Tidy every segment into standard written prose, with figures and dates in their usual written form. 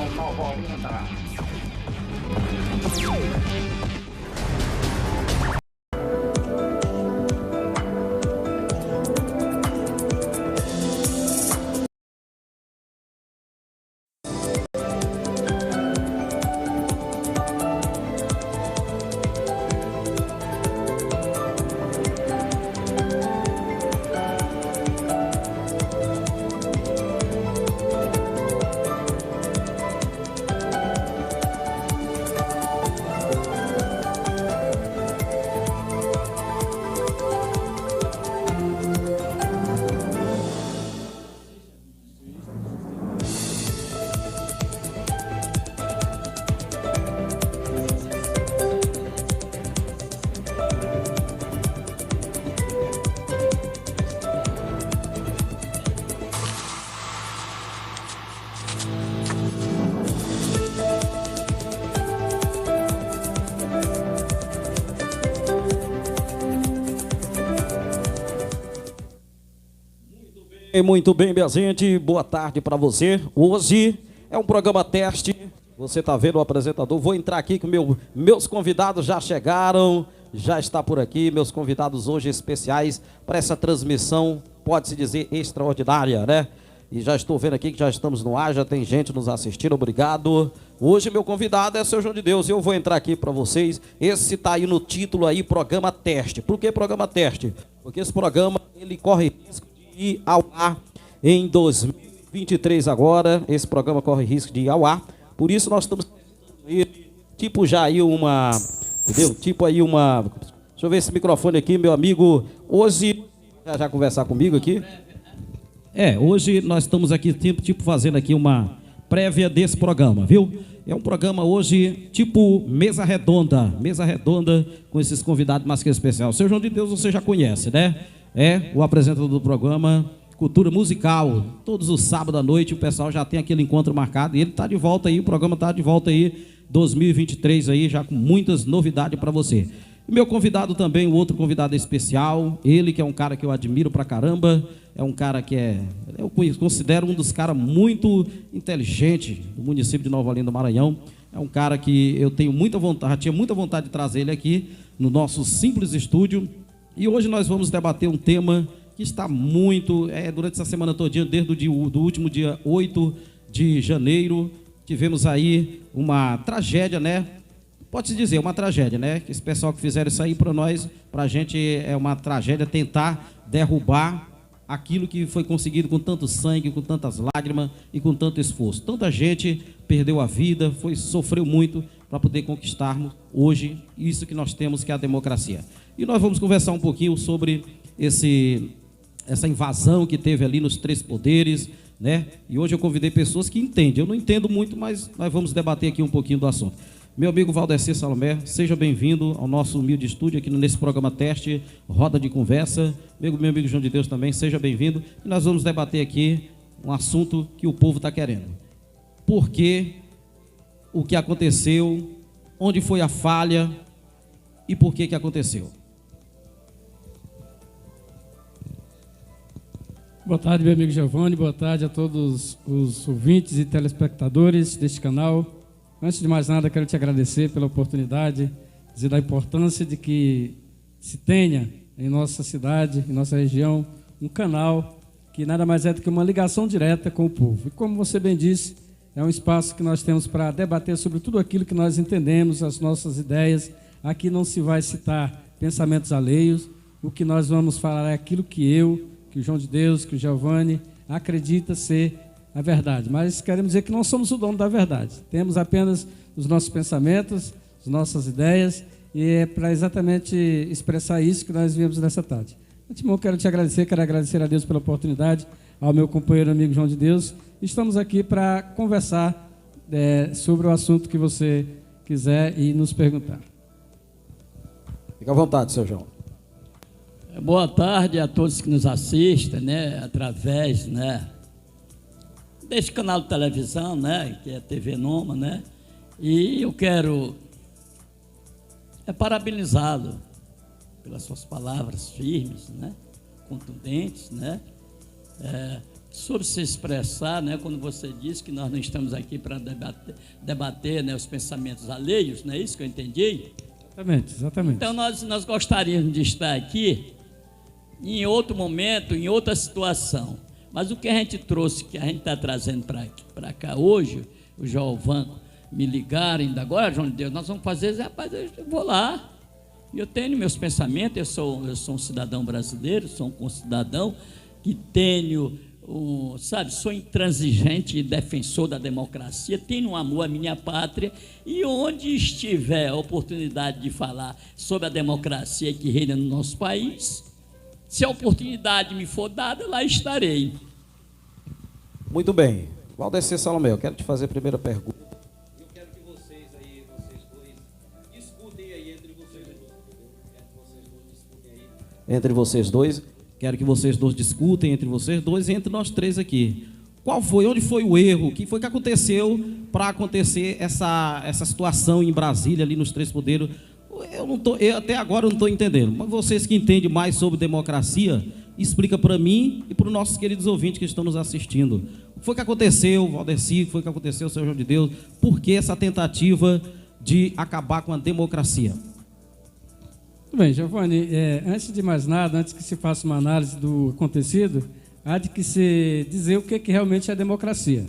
Programação Nova Olinda. Muito bem, minha gente, boa tarde para você. Hoje é um programa teste, você está vendo o apresentador. Vou entrar aqui que meus convidados já chegaram, já está por aqui. Meus convidados hoje especiais para essa transmissão, pode-se dizer extraordinária, né? E já estou vendo aqui que já estamos no ar, já tem gente nos assistindo, obrigado. Hoje meu convidado é o seu João de Deus e eu vou entrar aqui para vocês. Esse está aí no título aí, programa teste. Por que programa teste? Porque esse programa, ele corre risco de ir ao ar em 2023 agora. Esse programa corre risco de ir ao ar. Por isso nós estamos tipo já aí uma, entendeu? Tipo aí uma, deixa eu ver esse microfone aqui, meu amigo. Hoje, já conversar comigo aqui. Hoje nós estamos aqui tipo fazendo aqui uma prévia desse programa, viu? É um programa hoje tipo mesa redonda com esses convidados mais que especial. O seu João de Deus você já conhece, né? É o apresentador do programa Cultura Musical. Todos os sábados à noite o pessoal já tem aquele encontro marcado e ele está de volta aí, o programa está de volta aí, 2023 aí, já com muitas novidades para você. E meu convidado também, o outro convidado especial, ele que é um cara que eu admiro pra caramba, é um cara que eu considero um dos caras muito inteligentes do município de Nova Olinda do Maranhão. É um cara que eu tenho muita vontade, tinha muita vontade de trazer ele aqui no nosso simples estúdio. E hoje nós vamos debater um tema que está muito, durante essa semana todinha, desde o último dia 8 de janeiro, tivemos aí uma tragédia, né? Pode-se dizer, uma tragédia, né? Que esse pessoal que fizeram isso aí para nós, para a gente é uma tragédia tentar derrubar aquilo que foi conseguido com tanto sangue, com tantas lágrimas e com tanto esforço. Tanta gente perdeu a vida, sofreu muito para poder conquistarmos hoje isso que nós temos, que é a democracia. E nós vamos conversar um pouquinho sobre essa invasão que teve ali nos três poderes, né? E hoje eu convidei pessoas que entendem. Eu não entendo muito, mas nós vamos debater aqui um pouquinho do assunto. Meu amigo Valdecir Salomé, seja bem-vindo ao nosso humilde estúdio aqui nesse programa teste, Roda de Conversa. Meu amigo João de Deus também, seja bem-vindo. E nós vamos debater aqui um assunto que o povo está querendo. Por que, o que aconteceu, onde foi a falha e por que aconteceu. Boa tarde, meu amigo Giovanni, boa tarde a todos os ouvintes e telespectadores deste canal. Antes de mais nada, quero te agradecer pela oportunidade, dizer da importância de que se tenha em nossa cidade, em nossa região, um canal que nada mais é do que uma ligação direta com o povo. E como você bem disse, é um espaço que nós temos para debater sobre tudo aquilo que nós entendemos, as nossas ideias. Aqui não se vai citar pensamentos alheios, o que nós vamos falar é aquilo que o João de Deus, que o Giovanni acredita ser a verdade, mas queremos dizer que não somos o dono da verdade, temos apenas os nossos pensamentos, as nossas ideias, e é para exatamente expressar isso que nós viemos nessa tarde. Antemão, quero agradecer a Deus pela oportunidade, ao meu companheiro amigo João de Deus. Estamos aqui para conversar sobre o assunto que você quiser e nos perguntar. Fica à vontade, seu João. Boa tarde a todos que nos assistem, né, através, né, desse canal de televisão, né, que é a TV Noma, né, e eu quero parabenizá-lo pelas suas palavras firmes, né, contundentes, né, sobre se expressar, né, quando você disse que nós não estamos aqui para debater, né, os pensamentos alheios, não é isso que eu entendi? Exatamente, exatamente. Então nós gostaríamos de estar aqui em outro momento, em outra situação. Mas o que a gente trouxe, que a gente está trazendo para cá hoje, o Jovan me ligaram ainda agora, João de Deus, nós vamos fazer, rapaz, eu vou lá. Eu tenho meus pensamentos, eu sou um cidadão brasileiro, sou um cidadão que tenho, sou intransigente e defensor da democracia, tenho um amor à minha pátria, e onde estiver a oportunidade de falar sobre a democracia que reina no nosso país, se a oportunidade me for dada, lá estarei. Muito bem. Valdecir Salomé, eu quero te fazer a primeira pergunta. Eu quero que vocês dois, discutem aí entre vocês dois. Entre vocês dois. Quero que vocês dois discutem entre vocês dois e entre nós três aqui. Onde foi o erro? O que foi que aconteceu para acontecer essa situação em Brasília, ali nos três poderes? Eu até agora não estou entendendo. Mas vocês que entendem mais sobre democracia, explica para mim e para os nossos queridos ouvintes que estão nos assistindo. O que foi que aconteceu, Valdecir? O que foi que aconteceu, Senhor João de Deus? Por que essa tentativa de acabar com a democracia? Muito bem, Giovanni, antes de mais nada, antes que se faça uma análise do acontecido, há de que se dizer o que realmente é democracia.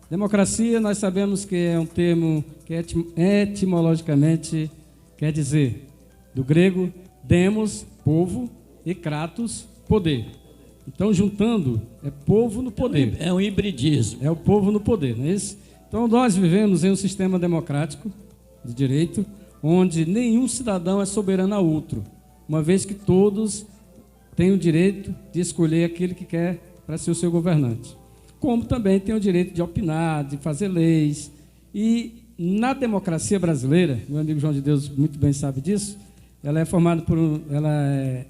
Democracia, nós sabemos que é um termo que etimologicamente quer dizer, do grego, demos, povo, e kratos, poder. Então, juntando, é povo no poder. É um hibridismo. É o povo no poder, não é isso? Então, nós vivemos em um sistema democrático de direito, onde nenhum cidadão é soberano a outro, uma vez que todos têm o direito de escolher aquele que quer para ser o seu governante. Como também tem o direito de opinar, de fazer leis. E na democracia brasileira, meu amigo João de Deus muito bem sabe disso, ela é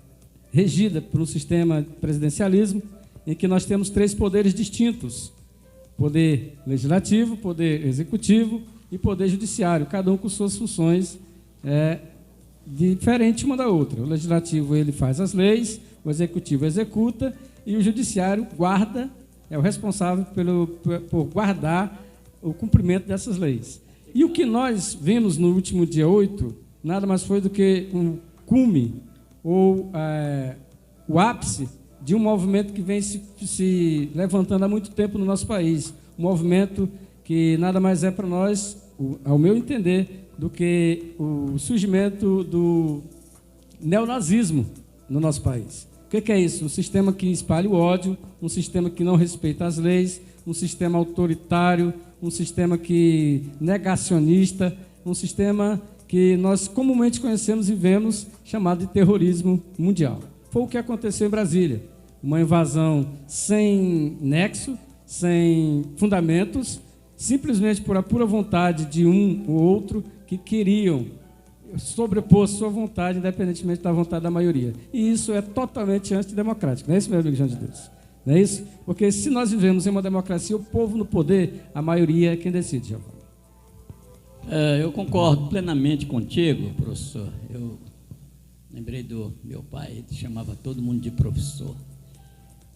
regida por um sistema de presidencialismo em que nós temos três poderes distintos: poder legislativo, poder executivo e poder judiciário, cada um com suas funções diferentes uma da outra. O legislativo ele faz as leis, o executivo executa e o judiciário guarda, é o responsável por guardar o cumprimento dessas leis. E o que nós vimos no último dia 8, nada mais foi do que um cume ou o ápice de um movimento que vem se levantando há muito tempo no nosso país. Um movimento que nada mais é para nós, ao meu entender, do que o surgimento do neonazismo no nosso país. O que é isso? Um sistema que espalha o ódio, um sistema que não respeita as leis, um sistema autoritário, um sistema negacionista, um sistema que nós comumente conhecemos e vemos, chamado de terrorismo mundial. Foi o que aconteceu em Brasília. Uma invasão sem nexo, sem fundamentos, simplesmente por a pura vontade de um ou outro que queriam sobrepor sua vontade, independentemente da vontade da maioria. E isso é totalmente antidemocrático. Não é isso, meu amigo João de Deus? Não é isso? Porque se nós vivemos em uma democracia, o povo no poder, a maioria é quem decide, Giovanni. Eu concordo plenamente contigo, professor. Eu lembrei do meu pai, ele chamava todo mundo de professor.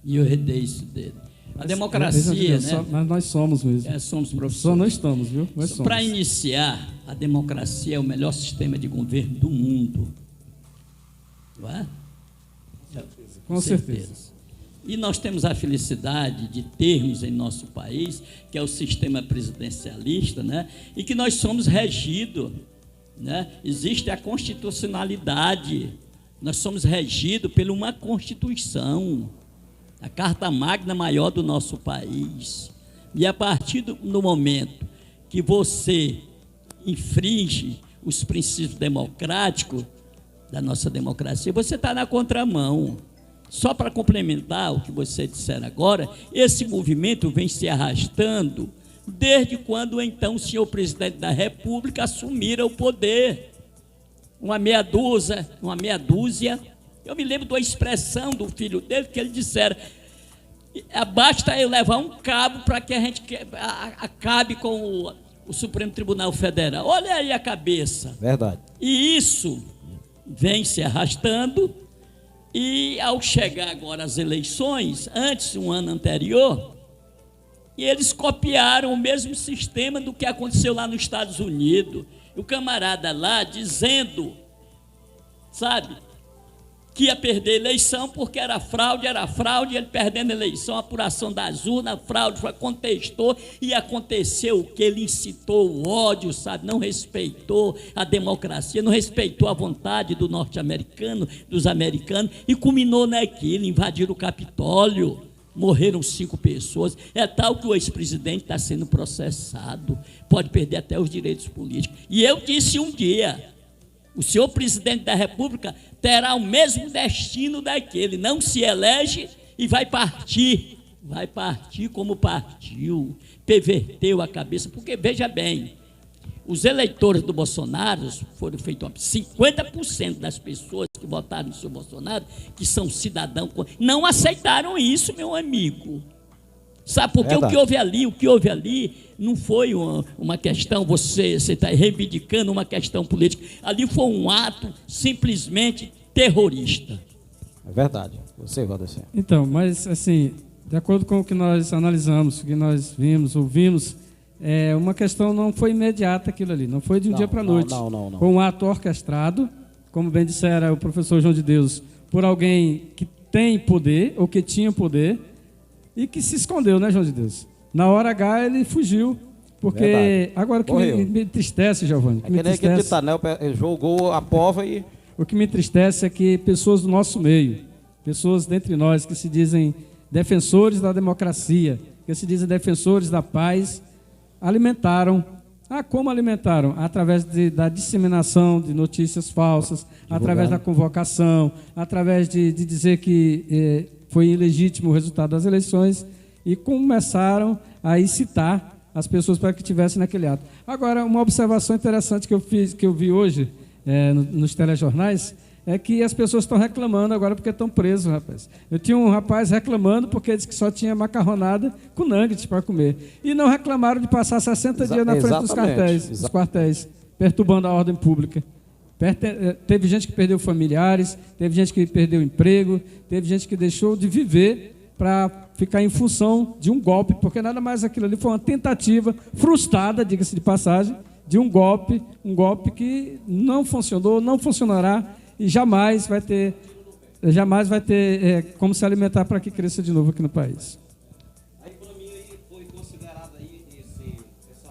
E eu herdei isso dele. A democracia, né? Mas nós somos mesmo. Somos professores. Só não estamos, viu? Para iniciar, a democracia é o melhor sistema de governo do mundo. Não é? Com certeza. E nós temos a felicidade de termos em nosso país, que é o sistema presidencialista, né? E que nós somos regidos, né? Existe a constitucionalidade. Nós somos regidos por uma Constituição, a Carta Magna maior do nosso país. E a partir do momento que você infringe os princípios democráticos da nossa democracia, você está na contramão. Só para complementar o que você disser agora, esse movimento vem se arrastando desde quando, então, o senhor presidente da República assumira o poder. Uma meia dúzia. Eu me lembro da expressão do filho dele, que ele dissera: basta eu levar um cabo para que a gente acabe com o Supremo Tribunal Federal. Olha aí a cabeça. Verdade. E isso vem se arrastando. E ao chegar agora as eleições, antes, um ano anterior, e eles copiaram o mesmo sistema do que aconteceu lá nos Estados Unidos. O camarada lá dizendo, sabe, que ia perder a eleição porque era fraude, ele perdendo a eleição, a apuração das urnas, fraude, contestou, e aconteceu o que? Ele incitou o ódio, sabe, não respeitou a democracia, não respeitou a vontade do norte-americano, dos americanos, e culminou naquilo, invadiram o Capitólio, morreram 5 pessoas, é tal que o ex-presidente está sendo processado, pode perder até os direitos políticos. E eu disse um dia, o senhor presidente da República terá o mesmo destino daquele, não se elege e vai partir como partiu, perverteu a cabeça, porque veja bem, os eleitores do Bolsonaro foram feitos 50% das pessoas que votaram no senhor Bolsonaro, que são cidadãos, não aceitaram isso, meu amigo. Sabe, porque o que houve ali não foi uma questão, você está reivindicando uma questão política, ali foi um ato simplesmente terrorista. É verdade, você vai descer. Então, mas assim, de acordo com o que nós analisamos, o que nós vimos, ouvimos, uma questão não foi imediata aquilo ali, não foi de um dia para a noite. Não. Foi um ato orquestrado, como bem dissera o professor João de Deus, por alguém que tem poder, ou que tinha poder, e que se escondeu, né, João de Deus? Na hora H ele fugiu, porque verdade. Agora o que me entristece, Giovanni, que nem aquele ditado, né? Ele jogou a pova e... O que me entristece é que pessoas do nosso meio, pessoas dentre nós que se dizem defensores da democracia, que se dizem defensores da paz, alimentaram. Como alimentaram? Através da disseminação de notícias falsas, através da convocação, através de dizer que foi ilegítimo o resultado das eleições, e começaram a incitar as pessoas para que estivessem naquele ato. Agora, uma observação interessante que eu vi hoje nos telejornais, é que as pessoas estão reclamando agora porque estão presos, rapaz. Eu tinha um rapaz reclamando porque disse que só tinha macarronada com nuggets para comer. E não reclamaram de passar 60 dias na frente dos quartéis, perturbando a ordem pública. Teve gente que perdeu familiares, teve gente que perdeu emprego, teve gente que deixou de viver para ficar em função de um golpe, porque nada mais aquilo ali foi uma tentativa frustrada, diga-se de passagem, de um golpe que não funcionou, não funcionará e jamais vai ter como se alimentar para que cresça de novo aqui no país. Aí, para mim, foi considerado aí essa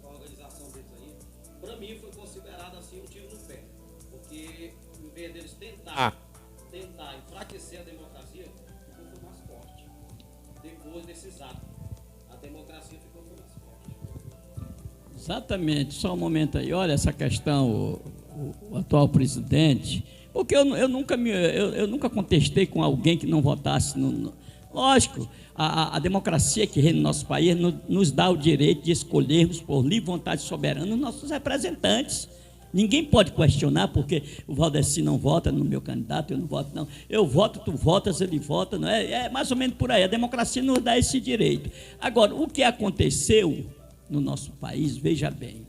organização deles aí, para mim foi considerado assim um tiro no pé, porque em vez deles tentar enfraquecer a democracia, ficou mais forte. Depois desses atos, a democracia ficou mais forte. Exatamente, só um momento aí, olha essa questão, o atual presidente, porque eu nunca contestei com alguém que não votasse. Lógico, a democracia que reina no nosso país nos dá o direito de escolhermos por livre vontade soberana os nossos representantes. Ninguém pode questionar porque o Valdeci não vota no meu candidato, eu não voto, não. Eu voto, tu votas, ele vota, não é? É mais ou menos por aí, a democracia nos dá esse direito. Agora, o que aconteceu no nosso país, veja bem,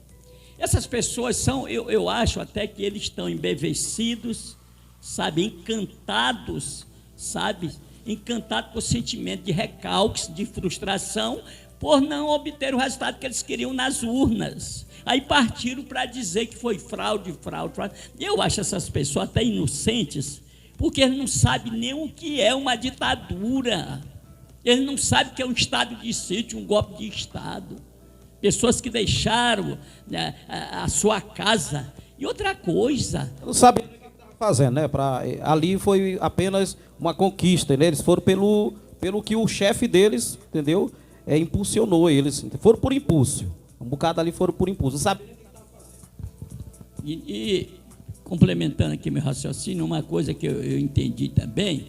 essas pessoas são, eu acho até que eles estão embevecidos, sabe, encantados, sabe, encantados por sentimento de recalques, de frustração, por não obter o resultado que eles queriam nas urnas. Aí partiram para dizer que foi fraude. Eu acho essas pessoas até inocentes, porque eles não sabem nem o que é uma ditadura. Eles não sabem o que é um estado de sítio, um golpe de Estado. Pessoas que deixaram, né, a sua casa. E outra coisa... Não sabia o que estavam fazendo, né? Ali foi apenas uma conquista, né? Eles foram pelo que o chefe deles, entendeu? Impulsionou eles. Foram por impulso. Um bocado ali foram por impulso. Não sabia o que estavam fazendo. E complementando aqui meu raciocínio, uma coisa que eu entendi também,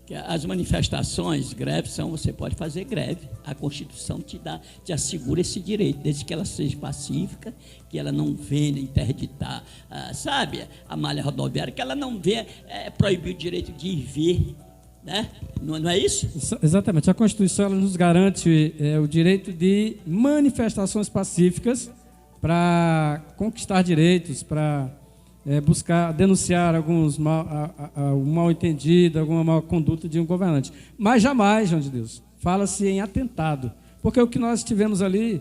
que as manifestações, greves, você pode fazer greve. A Constituição te assegura esse direito, desde que ela seja pacífica, que ela não venha interditar, sabe, a malha rodoviária, que ela não venha proibir o direito de ir e vir, né? Não é isso? Exatamente. A Constituição ela nos garante o direito de manifestações pacíficas para conquistar direitos, para buscar denunciar alguns um mal entendido, alguma mal conduta de um governante. Mas jamais, João de Deus, fala-se em atentado, porque o que nós tivemos ali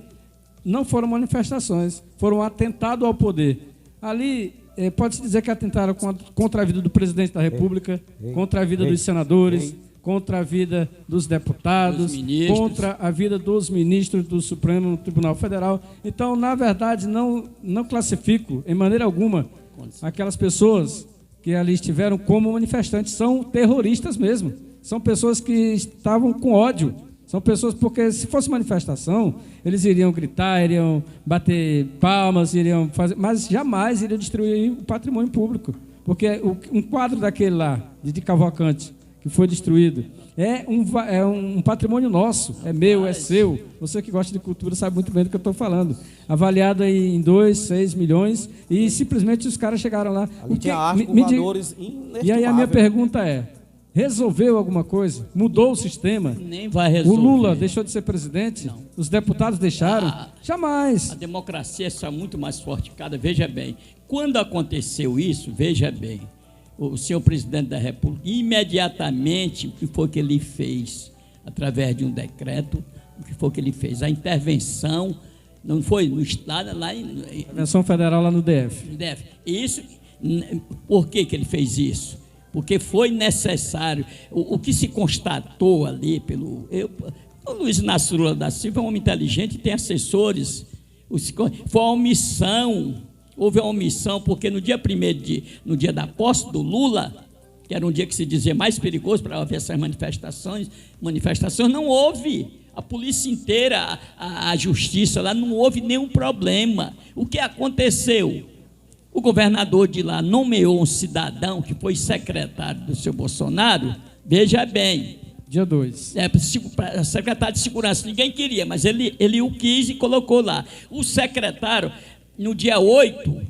não foram manifestações, foram um atentado ao poder. Ali, pode-se dizer que atentaram contra a vida do presidente da República, contra a vida dos senadores, contra a vida dos deputados, contra a vida dos ministros do Supremo Tribunal Federal. Então, na verdade, não classifico, em maneira alguma, aquelas pessoas que ali estiveram como manifestantes. São terroristas mesmo. São pessoas que estavam com ódio. São pessoas, porque se fosse manifestação, eles iriam gritar, iriam bater palmas, iriam fazer, mas jamais iriam destruir o patrimônio público. Porque um quadro daquele lá, de Cavalcante, que foi destruído, é um patrimônio nosso, é meu, é seu. Você que gosta de cultura sabe muito bem do que eu estou falando. Avaliado em 2, 6 milhões, e simplesmente os caras chegaram lá. E aí a minha pergunta é, resolveu alguma coisa? Mudou o sistema? Nem vai resolver. O Lula deixou de ser presidente? Não. Os deputados deixaram? Jamais. A democracia está muito mais fortificada. Veja bem, quando aconteceu isso, veja bem, o senhor presidente da República, imediatamente, o que foi que ele fez? Através de um decreto, o que foi que ele fez? A intervenção, não foi no Estado, lá em... Intervenção federal lá no DF. Isso, por que ele fez isso? Porque foi necessário. O que se constatou ali o Luiz Inácio Lula da Silva é um homem inteligente e tem assessores. Foi uma omissão. Houve uma omissão, porque no dia no dia da posse do Lula, que era um dia que se dizia mais perigoso para haver essas manifestações, não houve. A polícia inteira, a justiça lá, não houve nenhum problema. O que aconteceu? O governador de lá nomeou um cidadão que foi secretário do seu Bolsonaro, veja bem. Dia 2. Secretário de Segurança, ninguém queria, mas ele o quis e colocou lá. O secretário, no dia 8,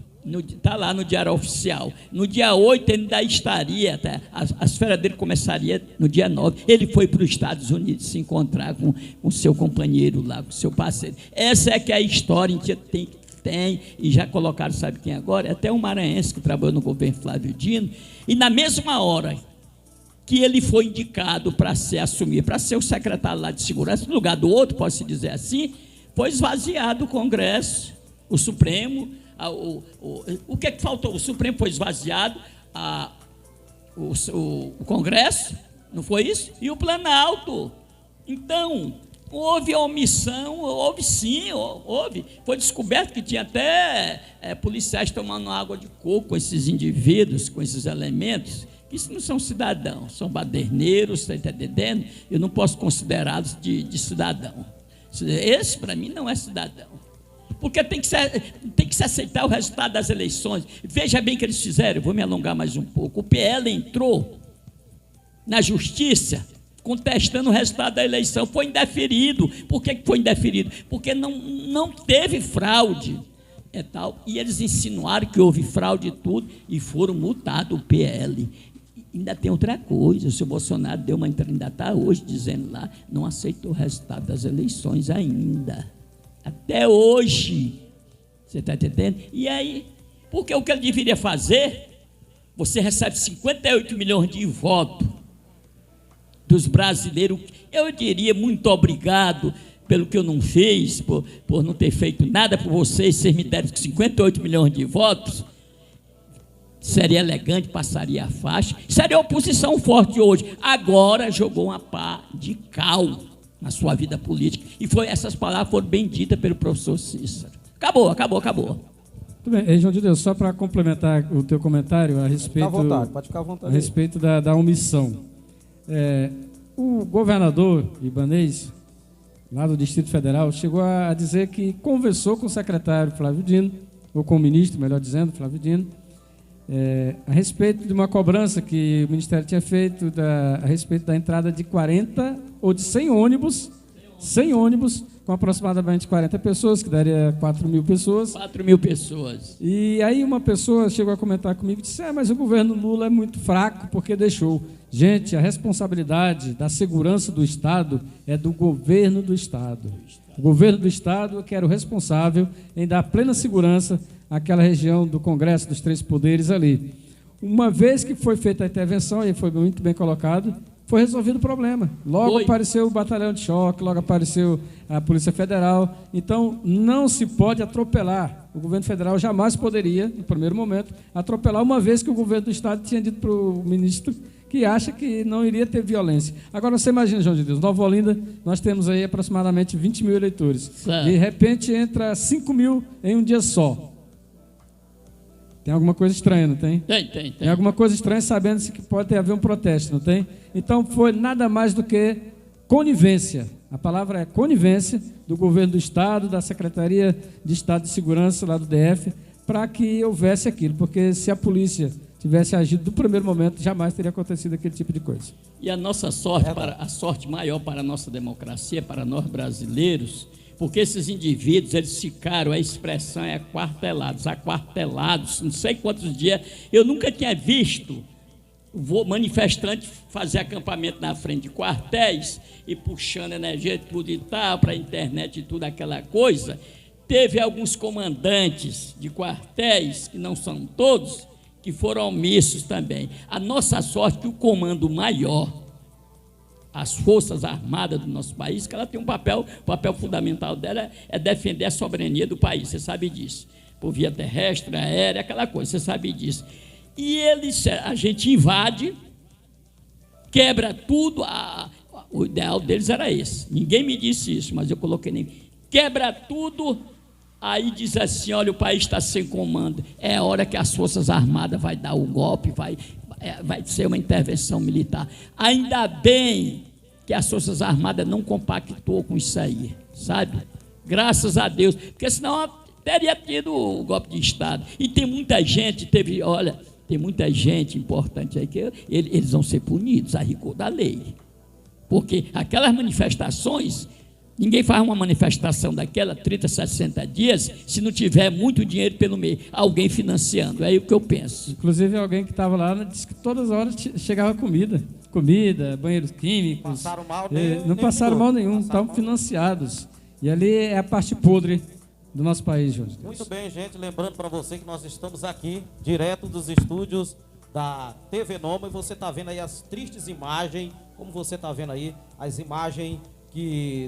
está lá no Diário Oficial, no dia 8 ele ainda estaria, as férias dele começariam no dia 9, ele foi para os Estados Unidos se encontrar com o seu companheiro lá, com o seu parceiro. Essa é que é a história, a gente tem, e já colocaram, sabe quem agora? Até um maranhense que trabalhou no governo Flávio Dino, e na mesma hora que ele foi indicado para ser o secretário lá de segurança, no lugar do outro, pode-se dizer assim, foi esvaziado o Congresso, o Supremo, o que faltou? O Supremo foi esvaziado, o Congresso, não foi isso? E o Planalto. Então, houve a omissão, houve sim, houve. Foi descoberto que tinha até policiais tomando água de coco com esses indivíduos, com esses elementos. Isso não são cidadãos, são baderneiros, está entendendo? Eu não posso considerá-los de cidadão. Esse, para mim, não é cidadão. Porque tem que se aceitar o resultado das eleições. Veja bem o que eles fizeram, eu vou me alongar mais um pouco. O PL entrou na justiça contestando o resultado da eleição, foi indeferido. Por que foi indeferido? Porque não teve fraude. E eles insinuaram que houve fraude e tudo, e foram multados o PL. Ainda tem outra coisa, o senhor Bolsonaro deu uma entrevista, ainda está hoje dizendo lá, não aceitou o resultado das eleições ainda. Até hoje. Você está entendendo? E aí, porque o que ele deveria fazer, você recebe 58 milhões de votos dos brasileiros, eu diria muito obrigado pelo que eu não fiz, por não ter feito nada por vocês me deram 58 milhões de votos, seria elegante, passaria a faixa, seria a oposição forte hoje. Agora jogou uma pá de cal na sua vida política, e essas palavras foram bem ditas pelo professor Cícero. Acabou. Muito bem, João de Deus, só para complementar o teu comentário a respeito, pode ficar à vontade. A respeito da omissão. O governador Ibanez, lá do Distrito Federal, chegou a dizer que conversou com o secretário Flávio Dino, ou com o ministro, melhor dizendo, Flávio Dino, a respeito de uma cobrança que o Ministério tinha feito a respeito da entrada de 40 ou de 100 ônibus, com aproximadamente 40 pessoas, que daria 4 mil pessoas. 4 mil pessoas. E aí uma pessoa chegou a comentar comigo e disse, mas o governo Lula é muito fraco porque deixou. Gente, a responsabilidade da segurança do Estado é do governo do Estado. O governo do Estado é que era o responsável em dar plena segurança aquela região do Congresso dos Três Poderes ali. Uma vez que foi feita a intervenção, e foi muito bem colocado, foi resolvido o problema. Logo apareceu o batalhão de choque, logo apareceu a Polícia Federal. Então, não se pode atropelar. O governo federal jamais poderia, no primeiro momento, atropelar, uma vez que o governo do Estado tinha dito para o ministro que acha que não iria ter violência. Agora, você imagina, João de Deus, Nova Olinda, nós temos aí aproximadamente 20 mil eleitores. Certo. De repente, entra 5 mil em um dia só. Tem alguma coisa estranha, não tem? Tem. Tem alguma coisa estranha, sabendo-se que pode haver um protesto, não tem? Então, foi nada mais do que conivência. A palavra é conivência do governo do Estado, da Secretaria de Estado de Segurança, lá do DF, para que houvesse aquilo. Porque se a polícia tivesse agido do primeiro momento, jamais teria acontecido aquele tipo de coisa. E a nossa sorte, a sorte maior para a nossa democracia, para nós brasileiros, porque esses indivíduos, eles ficaram, a expressão é aquartelados, não sei quantos dias. Eu nunca tinha visto manifestante fazer acampamento na frente de quartéis e puxando energia e tudo e tal, para a internet e tudo aquela coisa. Teve alguns comandantes de quartéis, que não são todos, que foram omissos também. A nossa sorte é que o comando maior, as Forças Armadas do nosso país, que ela tem o papel fundamental dela é defender a soberania do país, você sabe disso, por via terrestre, aérea, aquela coisa, você sabe disso. E a gente invade, quebra tudo, o ideal deles era esse, ninguém me disse isso, mas eu coloquei nele, quebra tudo, aí diz assim, olha, o país está sem comando, é a hora que as Forças Armadas vai dar o golpe, vai ser uma intervenção militar. Ainda bem que as Forças Armadas não compactou com isso aí, sabe? Graças a Deus, porque senão teria tido o golpe de Estado. E tem muita gente, tem muita gente importante aí que eles vão ser punidos a rigor da lei. Porque aquelas manifestações, ninguém faz uma manifestação daquela 30, 60 dias se não tiver muito dinheiro pelo meio, alguém financiando, é aí o que eu penso. Inclusive alguém que estava lá disse que todas as horas chegava comida, banheiros químicos. Passaram mal não passaram mal nenhum, estavam financiados. E ali é a parte podre do nosso país, João. Muito bem, gente, lembrando para você que nós estamos aqui, direto dos estúdios da TV Noma, e você está vendo aí as tristes imagens, como você está vendo aí, as imagens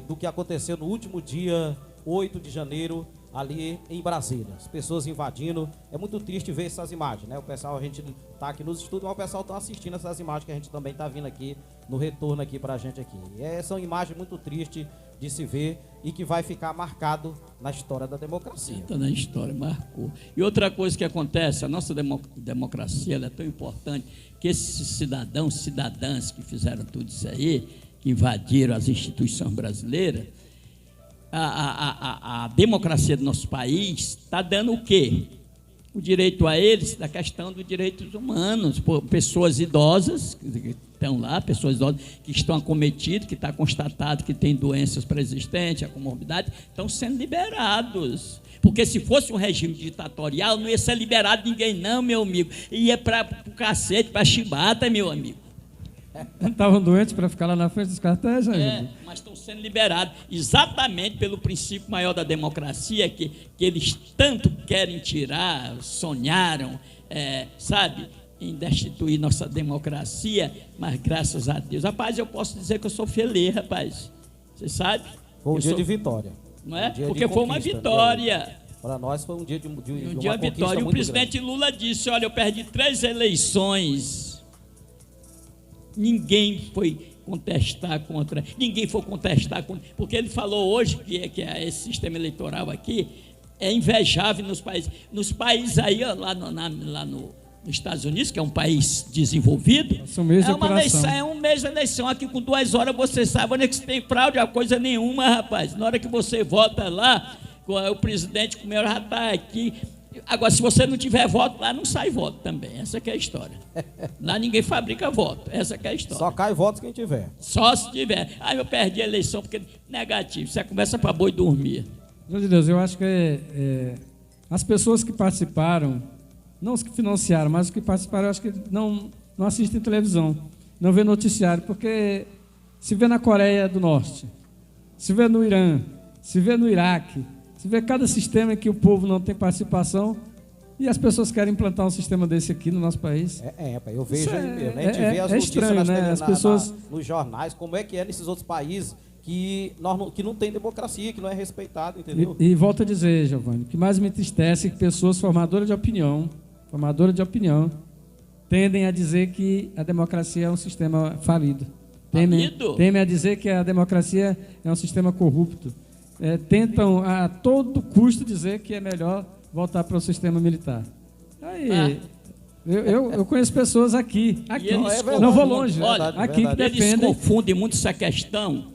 do que aconteceu no último dia 8 de janeiro ali em Brasília, as pessoas invadindo. É muito triste ver essas imagens, né? O pessoal, a gente tá aqui nos estúdios, mas o pessoal tá assistindo essas imagens que a gente também tá vindo aqui no retorno aqui pra gente aqui. São imagens muito tristes de se ver e que vai ficar marcado na história da democracia. Está na história, marcou. E outra coisa que acontece, a nossa democracia ela é tão importante que esses cidadãs que fizeram tudo isso aí, que invadiram as instituições brasileiras, a democracia do nosso país está dando o quê? O direito a eles, da questão dos direitos humanos, por pessoas idosas que estão lá, pessoas idosas que estão acometidas, que está constatado que tem doenças pré-existentes, a comorbidade, estão sendo liberados. Porque se fosse um regime ditatorial, não ia ser liberado ninguém não, meu amigo. Ia para o cacete, para a chibata, meu amigo. Não estavam doentes para ficar lá na frente dos cartéis, mas estão sendo liberados exatamente pelo princípio maior da democracia, que eles tanto querem tirar, sonharam, sabe, em destituir nossa democracia, mas graças a Deus. Rapaz, eu posso dizer que eu sou feliz, rapaz. Você sabe? Foi um dia de vitória. Não é? Porque foi uma vitória. Para nós foi um dia de uma vitória. E o presidente grande. Lula disse, olha, eu perdi 3 eleições. Ninguém foi contestar contra, porque ele falou hoje que esse sistema eleitoral aqui é invejável nos países. Nos países aí, lá nos Estados Unidos, que é um país desenvolvido, é um mês de eleição. Aqui com 2 horas você sabe onde é que se tem fraude, a coisa nenhuma, rapaz. Na hora que você vota lá, o presidente já está aqui. Agora, se você não tiver voto, lá não sai voto também. Essa que é a história. Lá ninguém fabrica voto. Essa que é a história. Só cai votos quem tiver. Só se tiver. Aí eu perdi a eleição porque negativo. Isso é conversa para boi dormir. Meu Deus, eu acho que as pessoas que participaram, não os que financiaram, mas os que participaram, eu acho que não assistem televisão, não vê noticiário, porque se vê na Coreia do Norte, se vê no Irã, se vê no Iraque, Você vê cada sistema em que o povo não tem participação e as pessoas querem implantar um sistema desse aqui no nosso país. Eu vejo, a gente vê as é notícias estranho, né? As pessoas... nos jornais, como é que é nesses outros países que não tem democracia, que não é respeitado, entendeu? E volto a dizer, Giovanni, o que mais me entristece é que pessoas formadoras de opinião, tendem a dizer que a democracia é um sistema falido. Temem a dizer que a democracia é um sistema corrupto. Tentam a todo custo dizer que é melhor voltar para o sistema militar. Aí, eu conheço pessoas aqui não vou longe, olha, aqui que defendem. Eles confundem muito essa questão,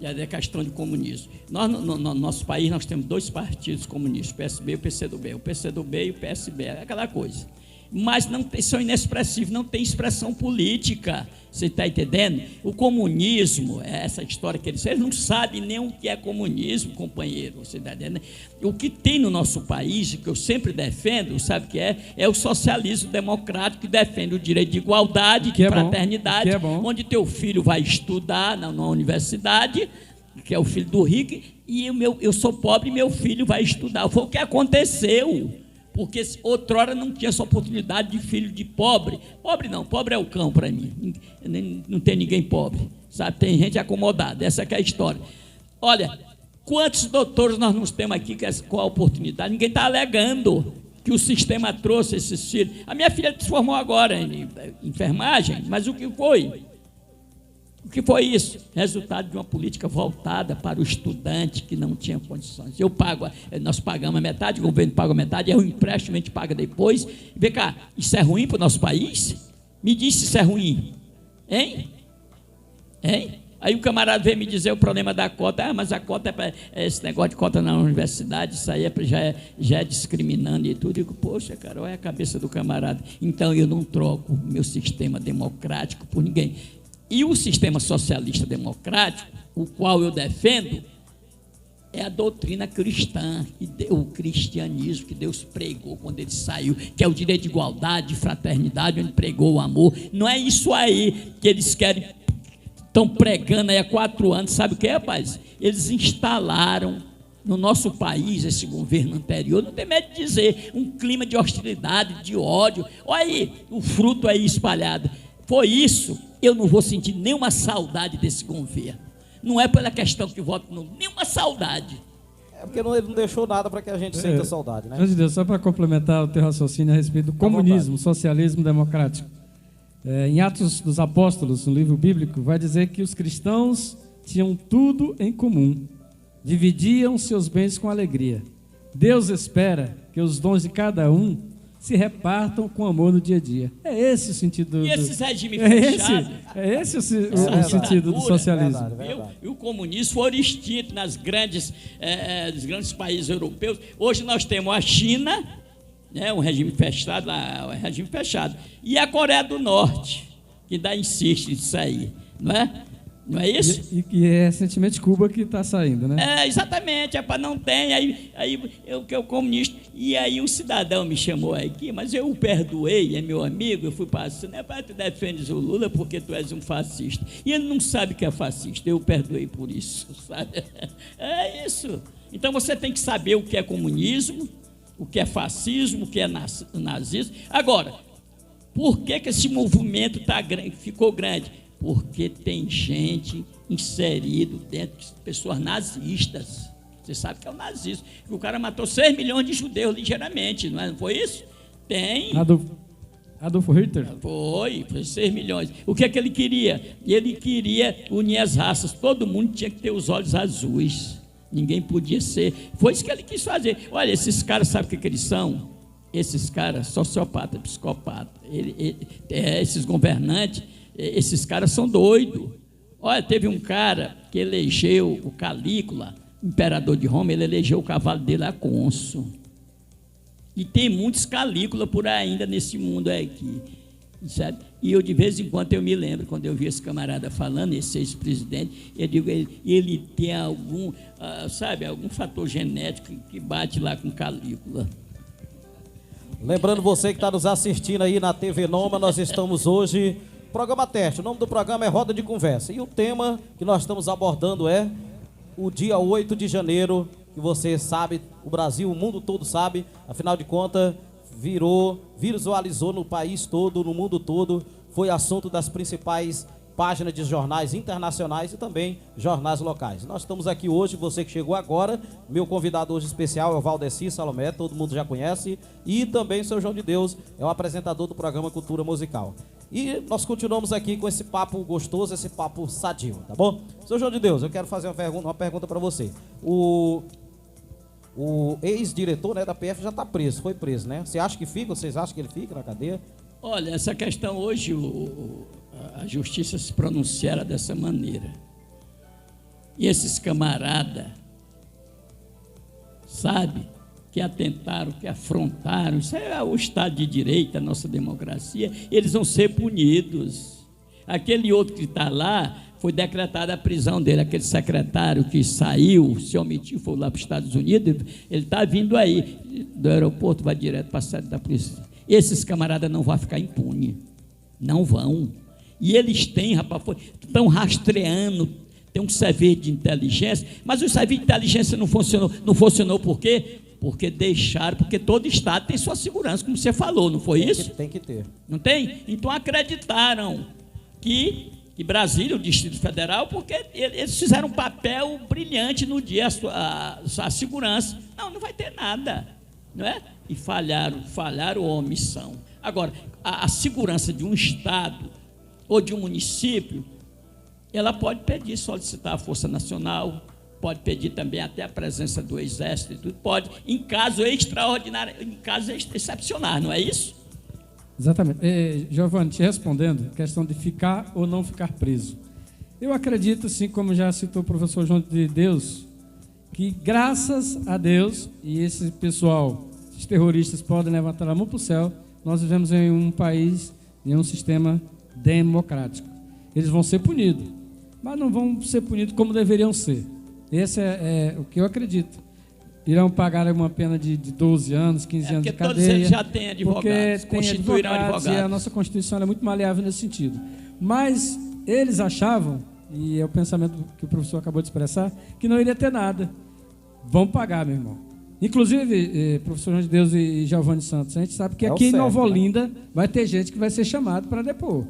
a questão de comunismo. Nós, no nosso país, nós temos 2 partidos comunistas, o PSB e o PCdoB. O PCdoB e o PSB, é aquela coisa. Mas são inexpressivos, não tem expressão política. Você está entendendo? O comunismo, essa história que eles não sabem nem o que é comunismo, companheiro. Você está entendendo? O que tem no nosso país, que eu sempre defendo, sabe o que é? É o socialismo democrático, que defende o direito de igualdade, de fraternidade, onde teu filho vai estudar na universidade, que é o filho do rico, e eu sou pobre e meu filho vai estudar. Foi o que aconteceu. Porque outrora não tinha essa oportunidade de filho de pobre. Pobre é o cão para mim. Não tem ninguém pobre, sabe? Tem gente acomodada, essa que é a história. Olha, quantos doutores nós não temos aqui com a oportunidade? Ninguém está alegando que o sistema trouxe esses filhos. A minha filha se formou agora em enfermagem, mas o que foi? O que foi isso? Resultado de uma política voltada para o estudante que não tinha condições. Nós pagamos a metade, o governo paga a metade, é um empréstimo, a gente paga depois. Vem cá, isso é ruim para o nosso país? Me diz se isso é ruim. Hein? Aí o camarada veio me dizer o problema da cota. Mas a cota esse negócio de cota na universidade, isso aí já é discriminando e tudo. Eu digo, poxa, cara, olha a cabeça do camarada. Então eu não troco o meu sistema democrático por ninguém. E o sistema socialista democrático, o qual eu defendo, é a doutrina cristã, o cristianismo que Deus pregou quando ele saiu, que é o direito de igualdade, de fraternidade, onde pregou o amor. Não é isso aí que eles querem, estão pregando aí há 4 anos. Sabe o que é, rapaz? Eles instalaram no nosso país, esse governo anterior, não tem medo de dizer, um clima de hostilidade, de ódio. Olha aí, o fruto aí espalhado. Foi isso. Eu não vou sentir nenhuma saudade desse governo. Não é pela questão que voto, não, nenhuma saudade. Porque ele não deixou nada para que a gente sinta saudade, né? Antes de Deus, só para complementar o teu raciocínio a respeito do comunismo, socialismo democrático. Em Atos dos Apóstolos, no livro bíblico, vai dizer que os cristãos tinham tudo em comum, dividiam seus bens com alegria. Deus espera que os dons de cada um se repartam com amor no dia a dia. É esse o sentido e esses regimes fechados? É esse o sentido do socialismo. Verdade. E o comunismo foi extinto nos grandes países europeus. Hoje nós temos a China, né, um regime fechado, e a Coreia do Norte, que ainda insiste nisso aí, não é? Não é isso? E é recentemente Cuba que está saindo, né? Exatamente, não tem, aí eu que é o comunista, e aí um cidadão me chamou aqui, mas eu o perdoei, é meu amigo, eu fui passando, tu defendes o Lula porque tu és um fascista, e ele não sabe que é fascista, eu o perdoei por isso, sabe? É isso. Então você tem que saber o que é comunismo, o que é fascismo, o que é nazismo. Agora, por que esse movimento ficou grande? Porque tem gente inserido dentro de pessoas nazistas. Você sabe que é o nazismo. O cara matou 6 milhões de judeus ligeiramente, não foi isso? Tem. Adolf Hitler? Foi 6 milhões. O que é que ele queria? Ele queria unir as raças. Todo mundo tinha que ter os olhos azuis. Ninguém podia ser. Foi isso que ele quis fazer. Olha, esses caras, sabe o que eles são? Esses caras, sociopata, psicopata. Esses governantes, esses caras são doidos. Olha, teve um cara que elegeu o Calígula, imperador de Roma, ele elegeu o cavalo dele a cônsul. E tem muitos Calígula por aí ainda nesse mundo aqui. Sabe? E eu de vez em quando eu me lembro, quando eu vi esse camarada falando, esse ex-presidente, eu digo, ele tem algum, algum fator genético que bate lá com Calígula. Lembrando você que está nos assistindo aí na TV Noma, nós estamos hoje, programa teste, o nome do programa é Roda de Conversa, e o tema que nós estamos abordando é o dia 8 de janeiro, que você sabe, o Brasil, o mundo todo sabe, afinal de contas, visualizou no país todo, no mundo todo, foi assunto das principais páginas de jornais internacionais e também jornais locais. Nós estamos aqui hoje, você que chegou agora, meu convidado hoje especial é o Valdeci Salomé, todo mundo já conhece, e também o seu João de Deus, é o apresentador do programa Cultura Musical. E nós continuamos aqui com esse papo gostoso, esse papo sadio, tá bom? Seu João de Deus, eu quero fazer uma pergunta para você. O ex-diretor, né, da PF já está preso, foi preso, né? Você acha que fica, vocês acham que ele fica na cadeia? Olha, essa questão hoje, a justiça se pronunciara dessa maneira. E esses camaradas, sabe, que atentaram, que afrontaram, isso é o Estado de Direito, a nossa democracia, eles vão ser punidos. Aquele outro que está lá, foi decretada a prisão dele, aquele secretário que saiu, se omitiu, foi lá para os Estados Unidos, ele está vindo aí do aeroporto, vai direto para a sede da polícia. Esses camaradas não vão ficar impunes, não vão. E eles têm, rapaz, estão rastreando, tem um serviço de inteligência, mas o serviço de inteligência não funcionou por quê? Porque deixaram, porque todo Estado tem sua segurança, como você falou, não foi isso? Tem que ter. Não tem? Então acreditaram que Brasília, o Distrito Federal, porque eles fizeram um papel brilhante no dia, a segurança. Não vai ter nada, não é? E falharam a omissão. Agora, a segurança de um Estado ou de um município, ela pode pedir, solicitar a Força Nacional, pode pedir também até a presença do Exército, e tudo pode, em caso extraordinário, em caso excepcional, não é isso? Exatamente. Giovanni, te respondendo, questão de ficar ou não ficar preso. Eu acredito, assim como já citou o professor João de Deus, que graças a Deus, e esse pessoal, esses terroristas podem levantar a mão para o céu, nós vivemos em um país, em um sistema democrático. Eles vão ser punidos, mas não vão ser punidos como deveriam ser. Esse é o que eu acredito. Irão pagar uma pena de 12 anos, 15 anos de cadeia. Porque todos eles já têm advogados, constituíram advogados. E a nossa Constituição é muito maleável nesse sentido. Mas eles achavam, e é o pensamento que o professor acabou de expressar, que não iria ter nada. Vão pagar, meu irmão. Inclusive, professor João de Deus e Giovanni Santos, a gente sabe que aqui em Nova Olinda vai ter gente que vai ser chamado para depor.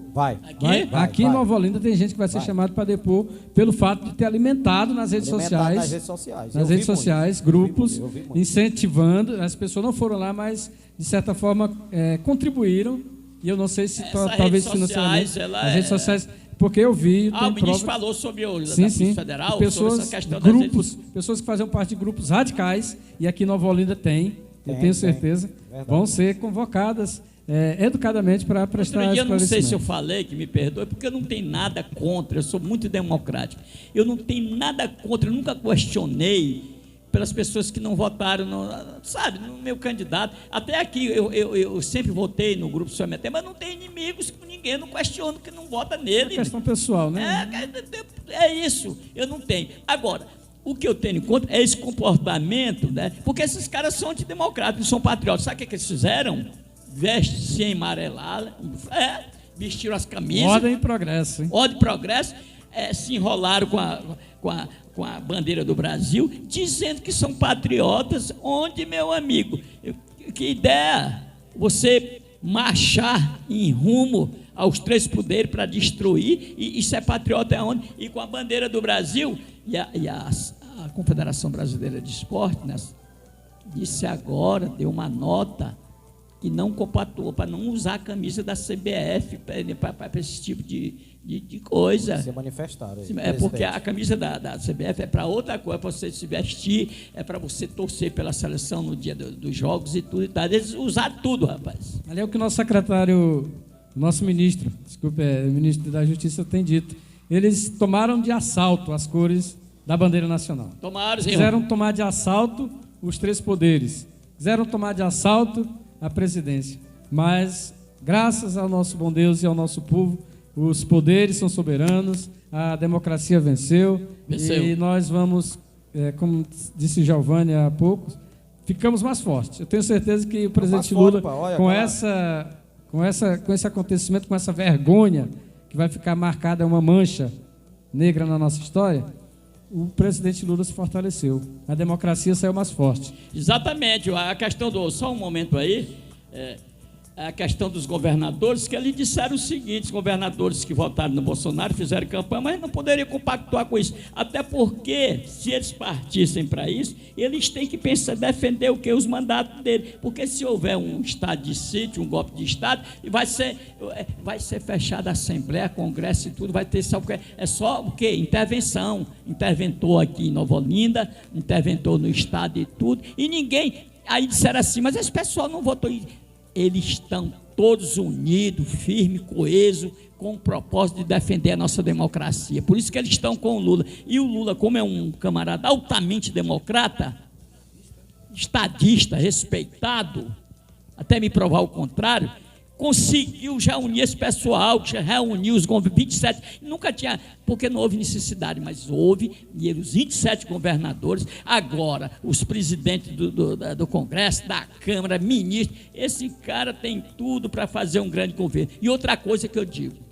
Aqui em Nova Olinda tem gente que vai ser chamado para depor pelo fato de ter alimentado nas redes sociais, grupos, incentivando. As pessoas não foram lá, mas de certa forma contribuíram. E eu não sei se talvez financeiramente. As redes sociais. Porque eu vi. O ministro falou sobre o Polícia Federal, pessoas, sobre essa questão pessoas que faziam parte de grupos radicais, e aqui em Nova Olinda eu tenho certeza, vão ser convocadas educadamente para prestar esclarecimento. Eu não sei se eu falei, que me perdoe, porque eu não tenho nada contra, eu sou muito democrático. Eu não tenho nada contra, eu nunca questionei pelas pessoas que não votaram, no meu candidato. Até aqui, eu sempre votei no grupo Somente, mas não tem inimigos com ninguém, eu não questiono que não vota nele. É questão pessoal, né? É isso, eu não tenho. Agora, o que eu tenho contra é esse comportamento, né? Porque esses caras são antidemocratas, não são patriotas. Sabe o que eles fizeram? Veste-se em amarelada, vestiram as camisas. Ordem e progresso, hein? Ordem e progresso, se enrolaram com a bandeira do Brasil, dizendo que são patriotas, onde, meu amigo, que ideia, você marchar em rumo aos três poderes para destruir, e isso é patriota é onde? E com a bandeira do Brasil, e a Confederação Brasileira de Esporte, né, disse agora, deu uma nota, que não compactuou para não usar a camisa da CBF para esse tipo de coisa. Se manifestaram. Porque a camisa da CBF é para outra coisa, é para você se vestir, é para você torcer pela seleção no dia dos jogos e tudo e tal. Eles usaram tudo, rapaz. Ali é o que o nosso secretário, nosso ministro, o ministro da Justiça tem dito. Eles tomaram de assalto as cores da bandeira nacional. Quiseram tomar de assalto os três poderes. Quiseram tomar de assalto a presidência, mas graças ao nosso bom Deus e ao nosso povo, os poderes são soberanos, a democracia venceu. E nós vamos, como disse Giovanni há pouco, ficamos mais fortes. Eu tenho certeza que o presidente Lula, com esse acontecimento, com essa vergonha que vai ficar marcada uma mancha negra na nossa história, o presidente Lula se fortaleceu. A democracia saiu mais forte. Exatamente. A questão só um momento aí, a questão dos governadores, que eles disseram o seguinte: os governadores que votaram no Bolsonaro fizeram campanha, mas não poderiam compactuar com isso. Até porque, se eles partissem para isso, eles têm que pensar, defender o que? Os mandatos dele. Porque se houver um estado de sítio, um golpe de estado, vai ser fechada a Assembleia, Congresso e tudo, vai ter só o quê? Intervenção. Interventou aqui em Nova Olinda, interventou no estado e tudo, e ninguém. Aí disseram assim, mas esse pessoal não votou. Eles estão todos unidos, firmes, coesos, com o propósito de defender a nossa democracia. Por isso que eles estão com o Lula. E o Lula, como é um camarada altamente democrata, estadista, respeitado, até me provar o contrário, conseguiu já unir esse pessoal, já reuniu os 27, nunca tinha, porque não houve necessidade, mas houve, e os 27 governadores, agora os presidentes do Congresso, da Câmara, ministros, esse cara tem tudo para fazer um grande governo. E outra coisa que eu digo,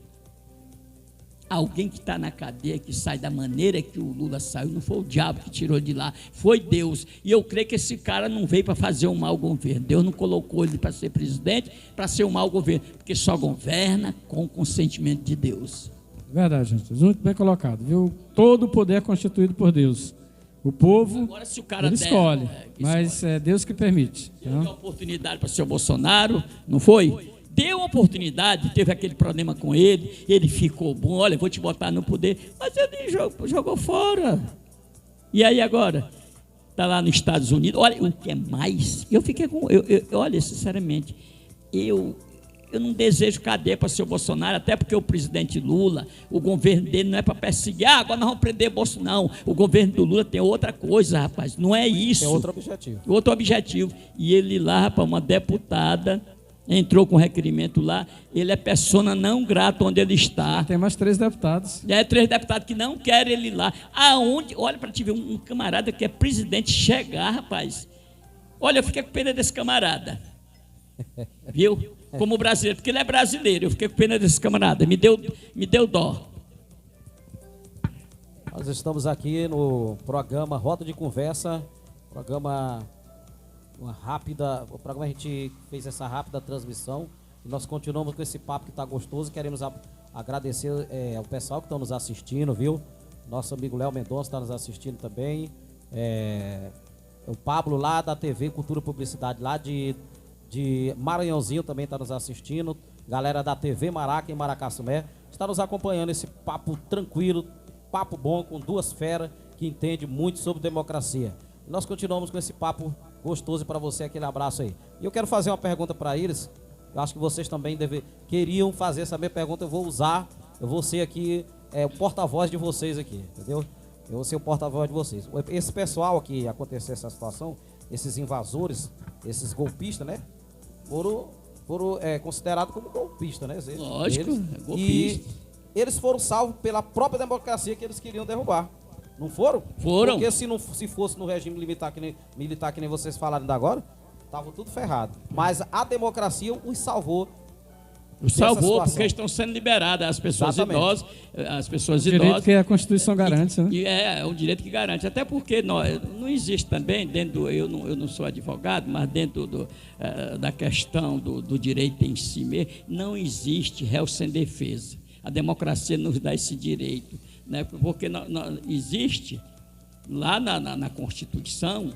alguém que está na cadeia, que sai da maneira que o Lula saiu, não foi o diabo que tirou de lá, foi Deus. E eu creio que esse cara não veio para fazer um mau governo. Deus não colocou ele para ser presidente, para ser um mau governo, porque só governa com o consentimento de Deus. Verdade, gente. Muito bem colocado, viu? Todo o poder é constituído por Deus. O povo, agora, se o cara ele escolhe, mas é Deus que permite. Deu uma oportunidade para o seu Bolsonaro, não foi? Deu uma oportunidade, teve aquele problema com ele, ele ficou bom, olha, vou te botar no poder, mas ele jogou fora. E aí agora? Está lá nos Estados Unidos, olha, o que é mais? Eu fiquei com, olha, sinceramente, eu não desejo cadeia para o seu Bolsonaro, até porque o presidente Lula, o governo dele não é para perseguir, agora nós vamos prender Bolsonaro. Não, o governo do Lula tem outra coisa, rapaz, não é isso. Tem outro objetivo. Outro objetivo. E ele lá, rapaz, uma deputada, entrou com requerimento lá, ele é persona não grata onde ele está. Tem mais 3 deputados. 3 deputados que não querem ele lá. Aonde, olha para te ver, um camarada que é presidente chegar, rapaz. Olha, eu fiquei com pena desse camarada. Viu? Como brasileiro, porque ele é brasileiro, eu fiquei com pena desse camarada, me deu dó. Nós estamos aqui no programa Roda de Conversa, programa... o programa a gente fez essa rápida transmissão e nós continuamos com esse papo que está gostoso. Queremos agradecer ao pessoal que está nos assistindo, viu? Nosso amigo Léo Mendonça está nos assistindo também, o Pablo lá da TV Cultura e Publicidade lá de Maranhãozinho também está nos assistindo, galera da TV Maraca em Maracaçumé está nos acompanhando, esse papo tranquilo, papo bom com duas feras que entendem muito sobre democracia. Nós continuamos com esse papo gostoso para você, aquele abraço aí. E eu quero fazer uma pergunta para eles. Eu acho que vocês também queriam fazer essa minha pergunta. Eu vou ser aqui o porta-voz de vocês aqui, entendeu? Eu vou ser o porta-voz de vocês. Esse pessoal aqui, aconteceu essa situação, esses invasores, esses golpistas, né? Foram considerados como golpistas, né? Lógico, golpista. E eles foram salvos pela própria democracia que eles queriam derrubar. Não foram? Foram. Porque se fosse no regime militar que nem vocês falaram ainda agora, estava tudo ferrado. Mas a democracia os salvou. Os salvou porque estão sendo liberadas as pessoas idosas. As pessoas idosas. O direito que a Constituição garante, né? É o direito que garante. Até porque não existe também, eu não sou advogado, mas dentro da questão do direito em si mesmo, não existe réu sem defesa. A democracia nos dá esse direito. Né? Porque existe lá na Constituição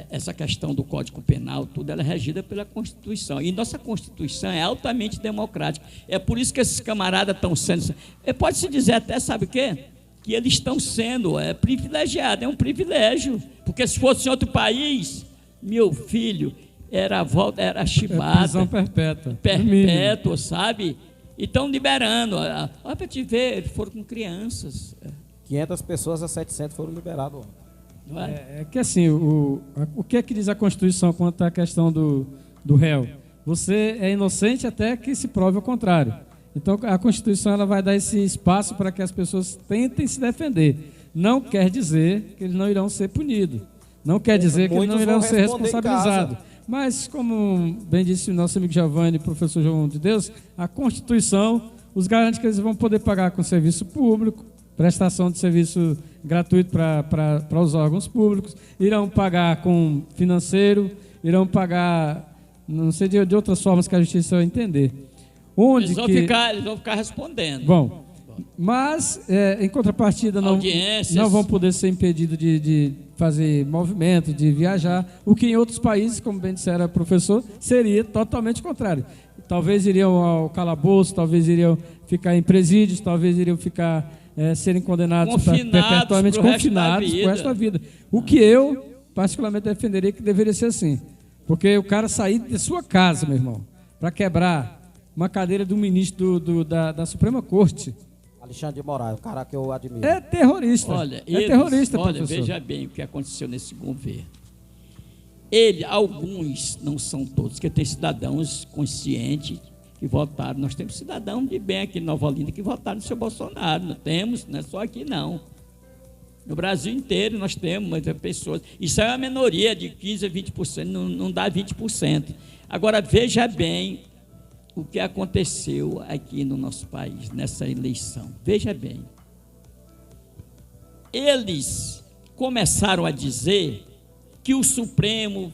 essa questão do Código Penal, tudo ela é regida pela Constituição, e nossa Constituição é altamente democrática. É por isso que esses camaradas estão sendo, pode-se dizer até, sabe o quê? Que eles estão sendo privilegiados, é um privilégio, porque se fosse em outro país, meu filho, era chibata, prisão perpétua, sabe? E estão liberando. Olha para te ver, eles foram com crianças. 500 pessoas a 700 foram liberadas. Não é? É que assim, o que é que diz a Constituição quanto à questão do réu? Você é inocente até que se prove o contrário. Então a Constituição ela vai dar esse espaço para que as pessoas tentem se defender. Não quer dizer que eles não irão ser punidos. Não quer dizer que eles não irão ser responsabilizados. Mas, como bem disse o nosso amigo Giovanni, professor João de Deus, a Constituição os garante que eles vão poder pagar com serviço público, prestação de serviço gratuito para os órgãos públicos, irão pagar com financeiro, irão pagar, não sei de outras formas que a justiça vai entender. Eles vão ficar respondendo. Bom, mas, em contrapartida, não vão poder ser impedidos de fazer movimento, de viajar, o que em outros países, como bem dissera o professor, seria totalmente contrário. Talvez iriam ao calabouço, talvez iriam ficar em presídios, talvez iriam ficar, serem condenados perpetuamente, confinados para o resto da vida. O que eu, particularmente, defenderia que deveria ser assim. Porque o cara sair de sua casa, meu irmão, para quebrar uma cadeira do ministro da Suprema Corte. Alexandre de Moraes, o cara que eu admiro. É terrorista. Olha, professor. Veja bem o que aconteceu nesse governo. Alguns, não são todos, porque tem cidadãos conscientes que votaram. Nós temos cidadãos de bem aqui em Nova Olinda que votaram no seu Bolsonaro. Não temos, não é só aqui não. No Brasil inteiro nós temos muitas pessoas. Isso é uma minoria de 15% a 20%, não dá 20%. Agora, veja bem o que aconteceu aqui no nosso país, nessa eleição. Veja bem. Eles começaram a dizer que o Supremo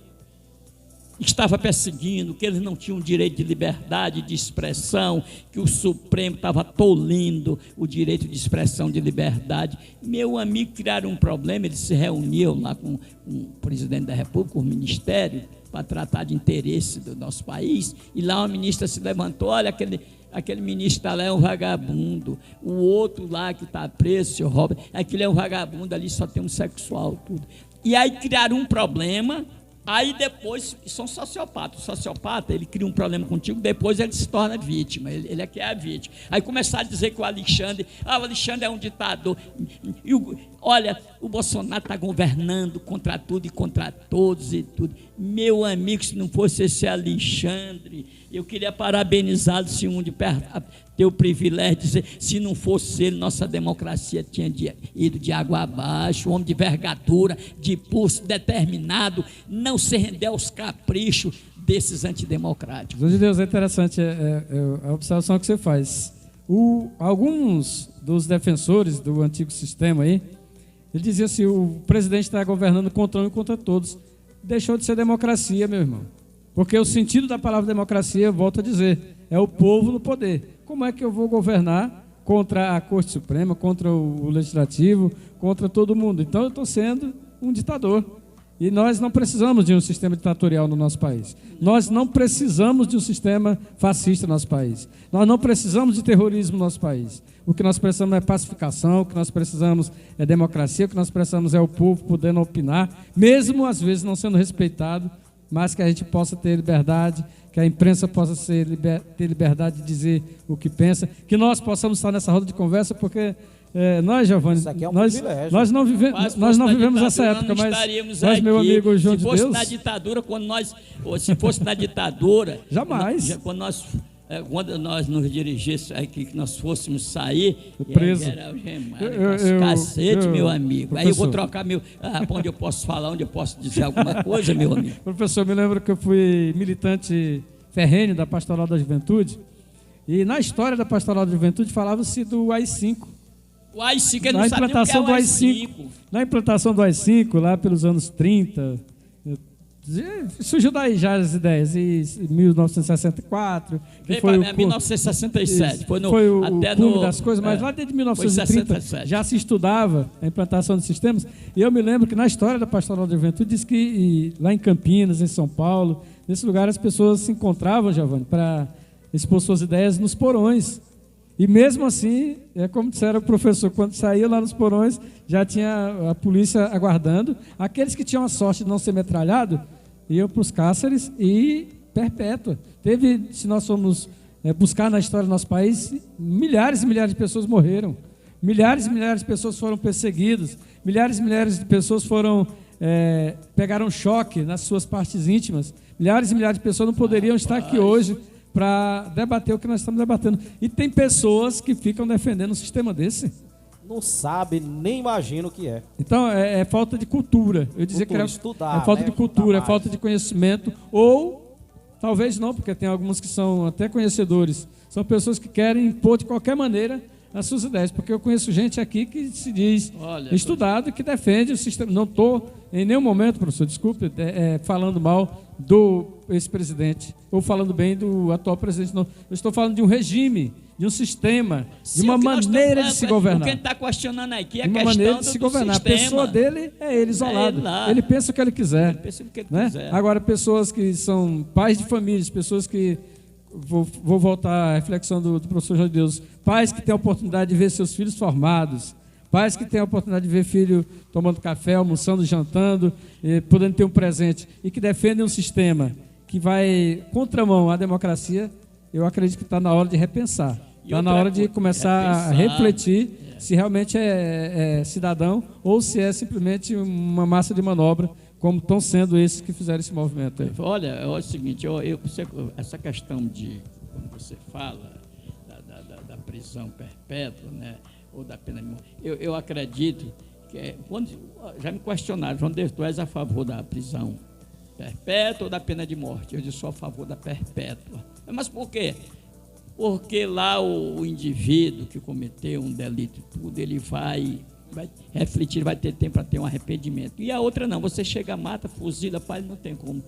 estava perseguindo, que eles não tinham direito de liberdade de expressão, que o Supremo estava tolindo o direito de expressão de liberdade. Meu amigo, criaram um problema, eles se reuniam lá com o presidente da República, com o ministério, para tratar de interesse do nosso país, e lá uma ministra se levantou, olha, aquele ministro lá é um vagabundo, o outro lá que está preso, o senhor Robert, aquele é um vagabundo, ali só tem um sexual, tudo. E aí criaram um problema. Aí depois, são sociopatas. O sociopata, ele cria um problema contigo, depois ele se torna vítima, ele é que é a vítima. Aí começaram a dizer que o Alexandre é um ditador. Olha, o Bolsonaro está governando contra tudo e contra todos e tudo. Meu amigo, se não fosse esse Alexandre, eu queria parabenizá-lo se um de ter o privilégio de dizer, se não fosse ele, nossa democracia tinha ido de água abaixo, um homem de envergadura, de pulso determinado, não se render aos caprichos desses antidemocráticos. Deus de Deus, é interessante a observação que você faz. Alguns dos defensores do antigo sistema aí, ele dizia assim, o presidente está governando contra um e contra todos. Deixou de ser democracia, meu irmão. Porque o sentido da palavra democracia, eu volto a dizer, é o povo no poder. Como é que eu vou governar contra a Corte Suprema, contra o Legislativo, contra todo mundo? Então eu estou sendo um ditador. E nós não precisamos de um sistema ditatorial no nosso país. Nós não precisamos de um sistema fascista no nosso país. Nós não precisamos de terrorismo no nosso país. O que nós precisamos é pacificação, o que nós precisamos é democracia, o que nós precisamos é o povo podendo opinar, mesmo às vezes não sendo respeitado, mas que a gente possa ter liberdade, que a imprensa possa ter liberdade de dizer o que pensa, que nós possamos estar nessa roda de conversa, porque nós, Giovanni, nós não vivemos essa época, mas meu amigo João de Deus... Se fosse na ditadura, se fosse na ditadura... Jamais. Quando nós nos dirigíssemos aqui, que nós fôssemos sair, preso. Era cacete, meu amigo. Professor. Aí eu vou trocar onde eu posso falar, onde eu posso dizer alguma coisa, meu amigo. Professor, me lembro que eu fui militante ferrenho da Pastoral da Juventude, e na história da Pastoral da Juventude falava-se do AI-5. O AI-5, ele não sabia o que é o AI-5. Na implantação do AI-5, lá pelos anos 30... surgiu daí já as ideias, em 1964, que foi 1967, foi o até cume das coisas, mas lá desde 1930 já se estudava a implantação de sistemas, e eu me lembro que na história da Pastoral da Juventude diz que lá em Campinas, em São Paulo, nesse lugar as pessoas se encontravam, Giovanni, para expor suas ideias nos porões. E mesmo assim, como disseram o professor, quando saía lá nos porões, já tinha a polícia aguardando. Aqueles que tinham a sorte de não ser metralhado, iam para os cárceres e perpétua. Se nós formos buscar na história do nosso país, milhares e milhares de pessoas morreram. Milhares e milhares de pessoas foram perseguidas. Milhares e milhares de pessoas pegaram choque nas suas partes íntimas. Milhares e milhares de pessoas não poderiam estar aqui hoje para debater o que nós estamos debatendo. E tem pessoas que ficam defendendo um sistema desse. Não sabe, nem imagina o que é. Então, é falta de cultura. Eu dizia que era estudar, falta de cultura, é falta de conhecimento. Ou, talvez não, porque tem alguns que são até conhecedores. São pessoas que querem impor de qualquer maneira as suas ideias, porque eu conheço gente aqui que se diz Olha, estudado, que defende o sistema. Não estou, em nenhum momento, professor, desculpe, falando mal do ex-presidente, ou falando bem do atual presidente, não. Eu estou falando de um regime, de um sistema, de uma maneira de se governar. Quem está questionando aqui é a de uma questão maneira de se governar. sistema. A pessoa dele é ele isolado. Ele pensa o que ele quiser. Ele pensa o que ele né? quiser. Agora, pessoas que são pais de famílias, pessoas que... Vou voltar à reflexão do professor João de Deus. Pais que têm a oportunidade de ver seus filhos formados. Pais que têm a oportunidade de ver filho tomando café, almoçando, jantando, podendo ter um presente. E que defendem um sistema que vai contramão à democracia. Eu acredito que está na hora de repensar. Está na hora de começar a refletir se realmente é cidadão ou se é simplesmente uma massa de manobra, como estão sendo esses que fizeram esse movimento aí. Olha, é o seguinte, essa questão de, como você fala, da prisão perpétua, né, ou da pena de morte, eu acredito que, já me questionaram, João Deus, tu és a favor da prisão perpétua ou da pena de morte? Eu disse, sou a favor da perpétua. Mas por quê? Porque lá o indivíduo que cometeu um delito e tudo, ele vai refletir, vai ter tempo para ter um arrependimento. E a outra não, você chega, mata, fuzila, pai, não tem como.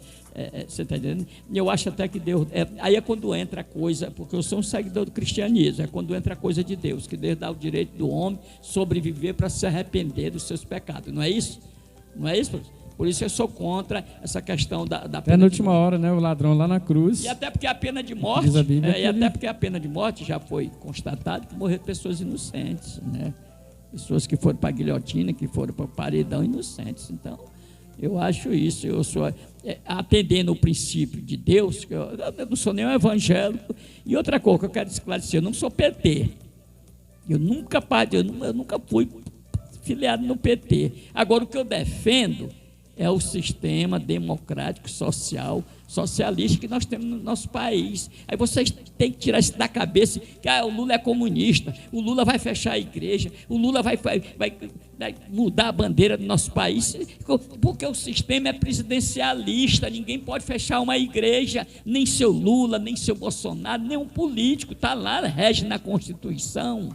Você está entendendo? Eu acho até que Deus... aí é quando entra a coisa, porque eu sou um seguidor do cristianismo, é quando entra a coisa de Deus, que Deus dá o direito do homem sobreviver para se arrepender dos seus pecados. Não é isso? Não é isso, professor? Por isso eu sou contra essa questão da pena. Até na última hora, né? O ladrão lá na cruz. E até porque a pena de morte, até porque a pena de morte já foi constatado que morreram pessoas inocentes, né? Pessoas que foram para a guilhotina, que foram para o paredão, inocentes. Então, eu acho isso. Eu sou atendendo o princípio de Deus, que eu não sou nem um evangélico. E outra coisa que eu quero esclarecer, eu não sou PT. Eu nunca fui filiado no PT. Agora, o que eu defendo é o sistema democrático, socialista que nós temos no nosso país. Aí vocês têm que tirar isso da cabeça, que o Lula é comunista, o Lula vai fechar a igreja, o Lula vai mudar a bandeira do nosso país, porque o sistema é presidencialista, ninguém pode fechar uma igreja, nem seu Lula, nem seu Bolsonaro, nem um político, está lá, rege na Constituição.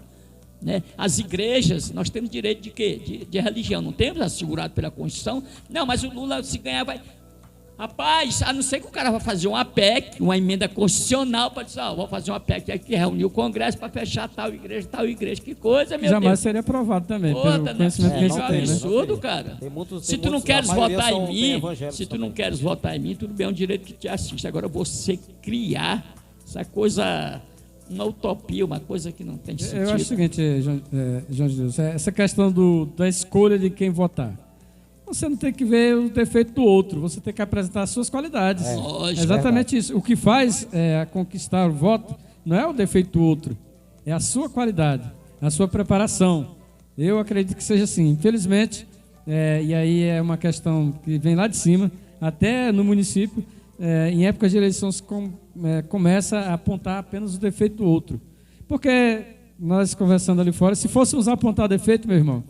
Né? As igrejas, nós temos direito de quê? De religião, não temos assegurado pela Constituição. Não, mas o Lula, se ganhar, vai... Rapaz, a não ser que o cara vai fazer uma PEC, uma emenda constitucional, para dizer, vou fazer uma PEC aqui, reunir o Congresso para fechar tal igreja, que coisa, meu Deus. Jamais seria aprovado também, pelo conhecimento que a gente tem, né? Absurdo, cara. Se tu não queres votar em mim, votar em mim, tudo bem, é um direito que te assiste. Agora, você criar essa coisa... uma utopia, uma coisa que não tem sentido. Eu acho o seguinte, João de Deus, essa questão da escolha de quem votar. Você não tem que ver o defeito do outro, você tem que apresentar as suas qualidades. Lógico, exatamente isso. O que faz conquistar o voto não é o defeito do outro, é a sua qualidade, a sua preparação. Eu acredito que seja assim. Infelizmente, e aí é uma questão que vem lá de cima, até no município, em épocas de eleições começa a apontar apenas o defeito do outro. Porque nós conversando ali fora, se fôssemos apontar defeito, meu irmão,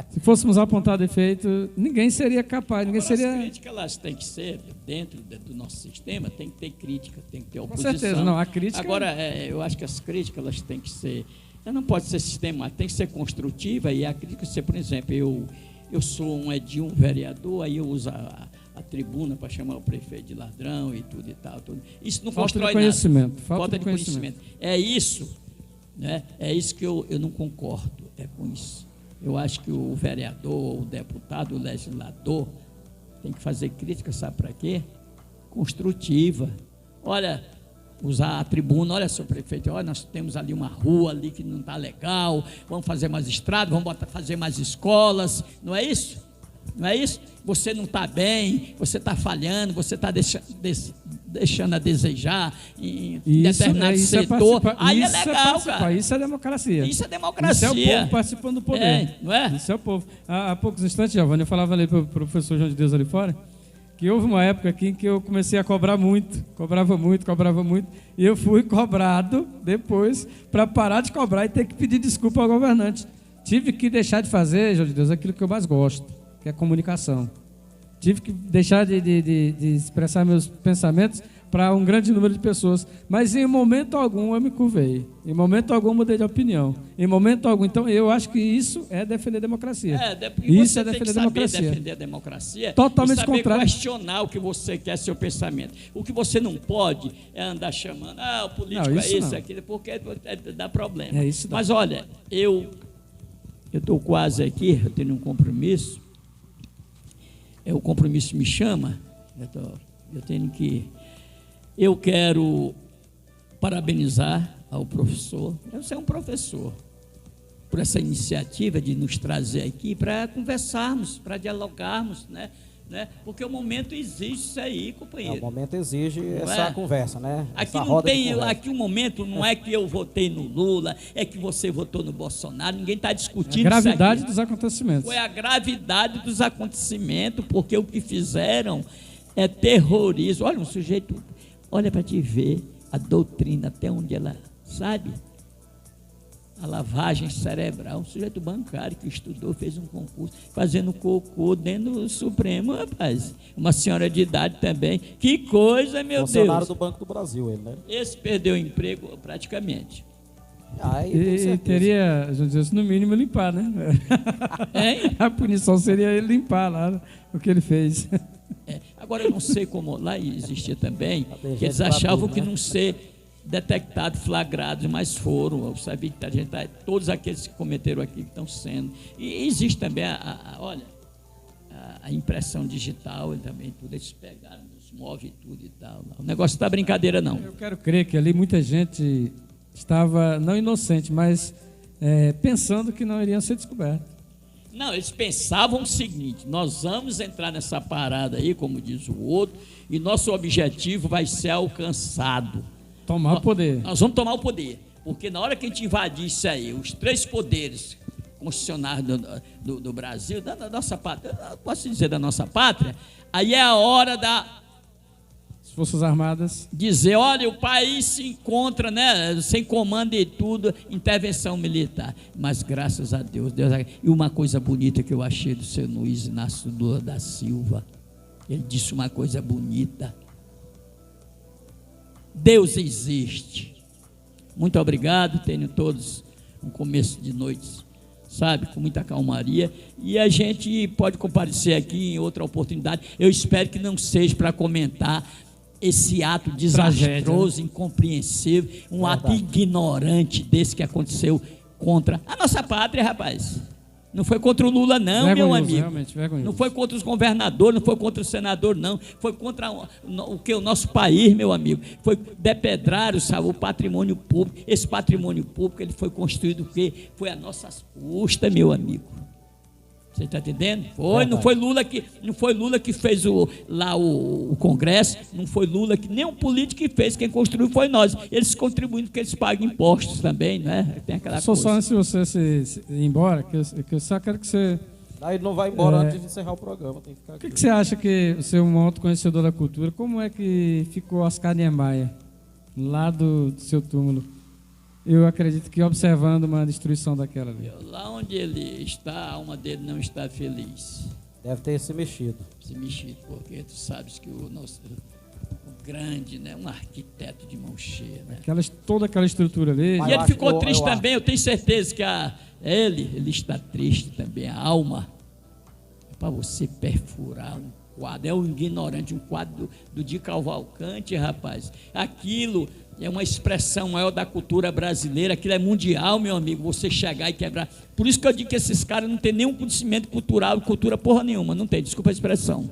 se fôssemos apontar defeito, ninguém seria capaz, ninguém seria... As críticas, elas têm que ser, dentro do nosso sistema, tem que ter crítica, tem que ter oposição. Com certeza, não, a crítica... Agora, eu acho que as críticas, elas têm que ser... não pode ser sistemática, tem que ser construtiva, e a crítica ser, por exemplo, eu sou um vereador, aí eu uso a tribuna para chamar o prefeito de ladrão e tudo e tal. Tudo. Isso não constrói nada. Falta de conhecimento. É isso, né? É isso que eu não concordo com isso. Eu acho que o vereador, o deputado, o legislador tem que fazer crítica, sabe para quê? Construtiva. Olha, usar a tribuna, olha, seu prefeito, olha, nós temos ali uma rua ali que não está legal, vamos fazer mais estradas, vamos fazer mais escolas, não é isso? Não é isso? Você não está bem, você está falhando, você está deixando a desejar em determinado setor. Aí é legal, cara. Isso é democracia. Isso é democracia. Isso é o povo participando do poder. Não é? Isso é o povo. Há poucos instantes, Giovanni, eu falava ali para o professor João de Deus ali fora, que houve uma época aqui em que eu comecei a cobrar muito, cobrava muito, e eu fui cobrado depois para parar de cobrar e ter que pedir desculpa ao governante. Tive que deixar de fazer, João de Deus, aquilo que eu mais gosto, que é comunicação. Tive que deixar de expressar meus pensamentos para um grande número de pessoas, mas em momento algum eu me curvei, em momento algum eu mudei de opinião, em momento algum. Então eu acho que isso é defender a democracia. Isso é defender a democracia. Defender a democracia. Totalmente e saber contrário. questionar o que você quer, seu pensamento. O que você não pode é andar chamando, o político não, é esse, aquilo, porque dá problema. Mas olha, eu estou quase aqui, eu tenho um compromisso. O compromisso me chama. Eu tenho que. Eu quero parabenizar ao professor, você é um professor, por essa iniciativa de nos trazer aqui para conversarmos, para dialogarmos, né? Porque o momento exige isso aí, companheiro. O momento exige essa conversa, né? Aqui não tem, aqui o momento não é que eu votei no Lula, é que você votou no Bolsonaro, ninguém está discutindo isso. A gravidade dos acontecimentos. Foi a gravidade dos acontecimentos, porque o que fizeram é terrorismo. Olha, um sujeito, olha para te ver a doutrina, até onde ela, sabe? A lavagem cerebral, um sujeito bancário que estudou, fez um concurso, fazendo cocô dentro do Supremo, rapaz. Uma senhora de idade também. Que coisa, meu Deus. Funcionário do Banco do Brasil, ele, né? Esse perdeu o emprego praticamente. E teria, no mínimo, limpar, né? A punição seria ele limpar lá o que ele fez. Agora, eu não sei como lá existia também, que eles achavam que não ser detectados, flagrados, mas foram. Eu sabia que a gente todos aqueles que cometeram aqui estão sendo. E existe também a impressão digital, também tudo eles pegaram, nos move tudo e tal. O negócio não está brincadeira, não. Eu quero crer que ali muita gente estava, não inocente, mas pensando que não iriam ser descobertos. Não, eles pensavam o seguinte: nós vamos entrar nessa parada aí, como diz o outro, e nosso objetivo vai ser alcançado. Tomar o poder. Nós vamos tomar o poder, porque na hora que a gente invadir isso aí, os 3 poderes constitucionais do Brasil, da nossa pátria, posso dizer da nossa pátria, aí é a hora as Forças Armadas dizer, olha, o país se encontra, né, sem comando e tudo, intervenção militar. Mas graças a Deus, e uma coisa bonita que eu achei do seu Luiz Inácio Lula da Silva, ele disse uma coisa bonita: Deus existe. Muito obrigado, tenho todos um começo de noite, sabe, com muita calmaria, e a gente pode comparecer aqui em outra oportunidade. Eu espero que não seja para comentar esse ato desastroso, incompreensível, um ato ignorante desse que aconteceu contra a nossa pátria, rapaz. Não foi contra o Lula, não, vergonhoso, meu amigo. Realmente, vergonhoso. Não foi contra os governadores, não foi contra o senador, não. Foi contra o nosso país, meu amigo. Foi depedrar o patrimônio público. Esse patrimônio público ele foi construído o quê? Foi a nossas custas, meu amigo. Você está entendendo? Não foi Lula que fez o Congresso, não foi Lula que nem um político que fez, quem construiu foi nós. Eles contribuindo porque eles pagam impostos também, né? Tem aquela coisa. Só antes de você se ir embora, que eu só quero que você... Aí ele não vai embora antes de encerrar o programa. Tem que ficar aqui. O que você acha que você é um alto conhecedor da cultura, como é que ficou Oscar Niemeyer lá do seu túmulo? Eu acredito que observando uma destruição daquela ali. Lá onde ele está, a alma dele não está feliz. Deve ter se mexido. Porque tu sabes que o grande, né, um arquiteto de mão cheia, né? Toda aquela estrutura ali. E ele ficou triste também, eu tenho certeza que ele está triste também, a alma. É para você perfurar um quadro, é um ignorante, um quadro do Di Cavalcanti, rapaz. Aquilo é uma expressão maior da cultura brasileira, aquilo é mundial, meu amigo, você chegar e quebrar. Por isso que eu digo que esses caras não têm nenhum conhecimento cultural, cultura porra nenhuma, não tem, desculpa a expressão.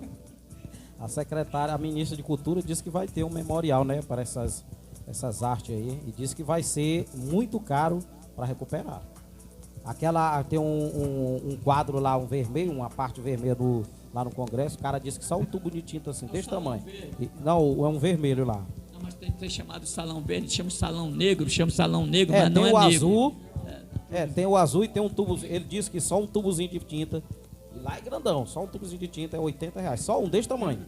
A secretária, a ministra de Cultura, disse que vai ter um memorial, né, para essas artes aí, e disse que vai ser muito caro para recuperar. Tem um quadro lá, um vermelho, uma parte vermelha lá no Congresso, o cara disse que só um tubo de tinta assim, desse tamanho. Não, é um vermelho lá. Mas tem que ter chamado salão verde, chama salão negro, mas não é o azul. Tem o azul e tem um tubo. Ele disse que só um tubozinho de tinta. E lá é grandão, só um tubozinho de tinta é R$80. Só um desse tamanho.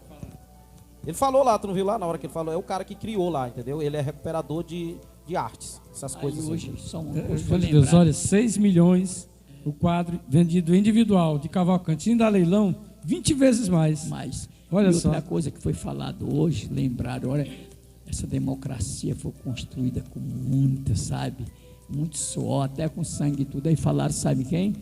Ele falou lá, tu não viu lá na hora que ele falou? É o cara que criou lá, entendeu? Ele é recuperador de artes, essas coisas. Hoje, Deus, olha, 6 milhões o quadro vendido individual de Cavalcanti, ainda leilão, 20 vezes mais. Mas, olha e só. outra coisa que foi falado hoje, lembraram, olha, essa democracia foi construída com muita, sabe? Muito suor, até com sangue e tudo. Aí falaram, sabe quem?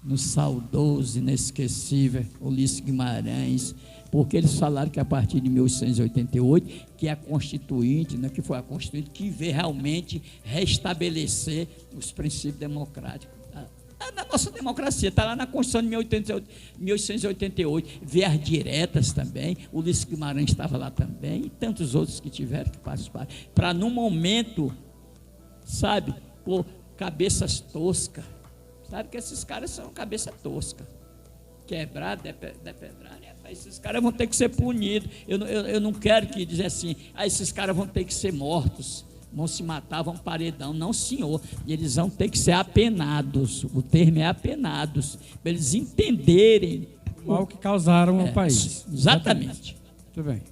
No saudoso, inesquecível Ulisses Guimarães, porque eles falaram que a partir de 1888, que é a Constituinte, né, que foi a Constituinte que veio realmente restabelecer os princípios democráticos. Na nossa democracia, está lá na Constituição de 1888, vias diretas também, Ulisses Guimarães estava lá também, e tantos outros que tiveram que participar, para num momento, sabe, pôr cabeças toscas, sabe que esses caras são cabeça tosca, quebrar, depedrar, esses caras vão ter que ser punidos. Eu não quero que dizer assim, esses caras vão ter que ser mortos, vão se matar, vão paredão. Não, senhor, eles vão ter que ser apenados, o termo é apenados, para eles entenderem o mal que causaram ao país. Exatamente. Muito bem.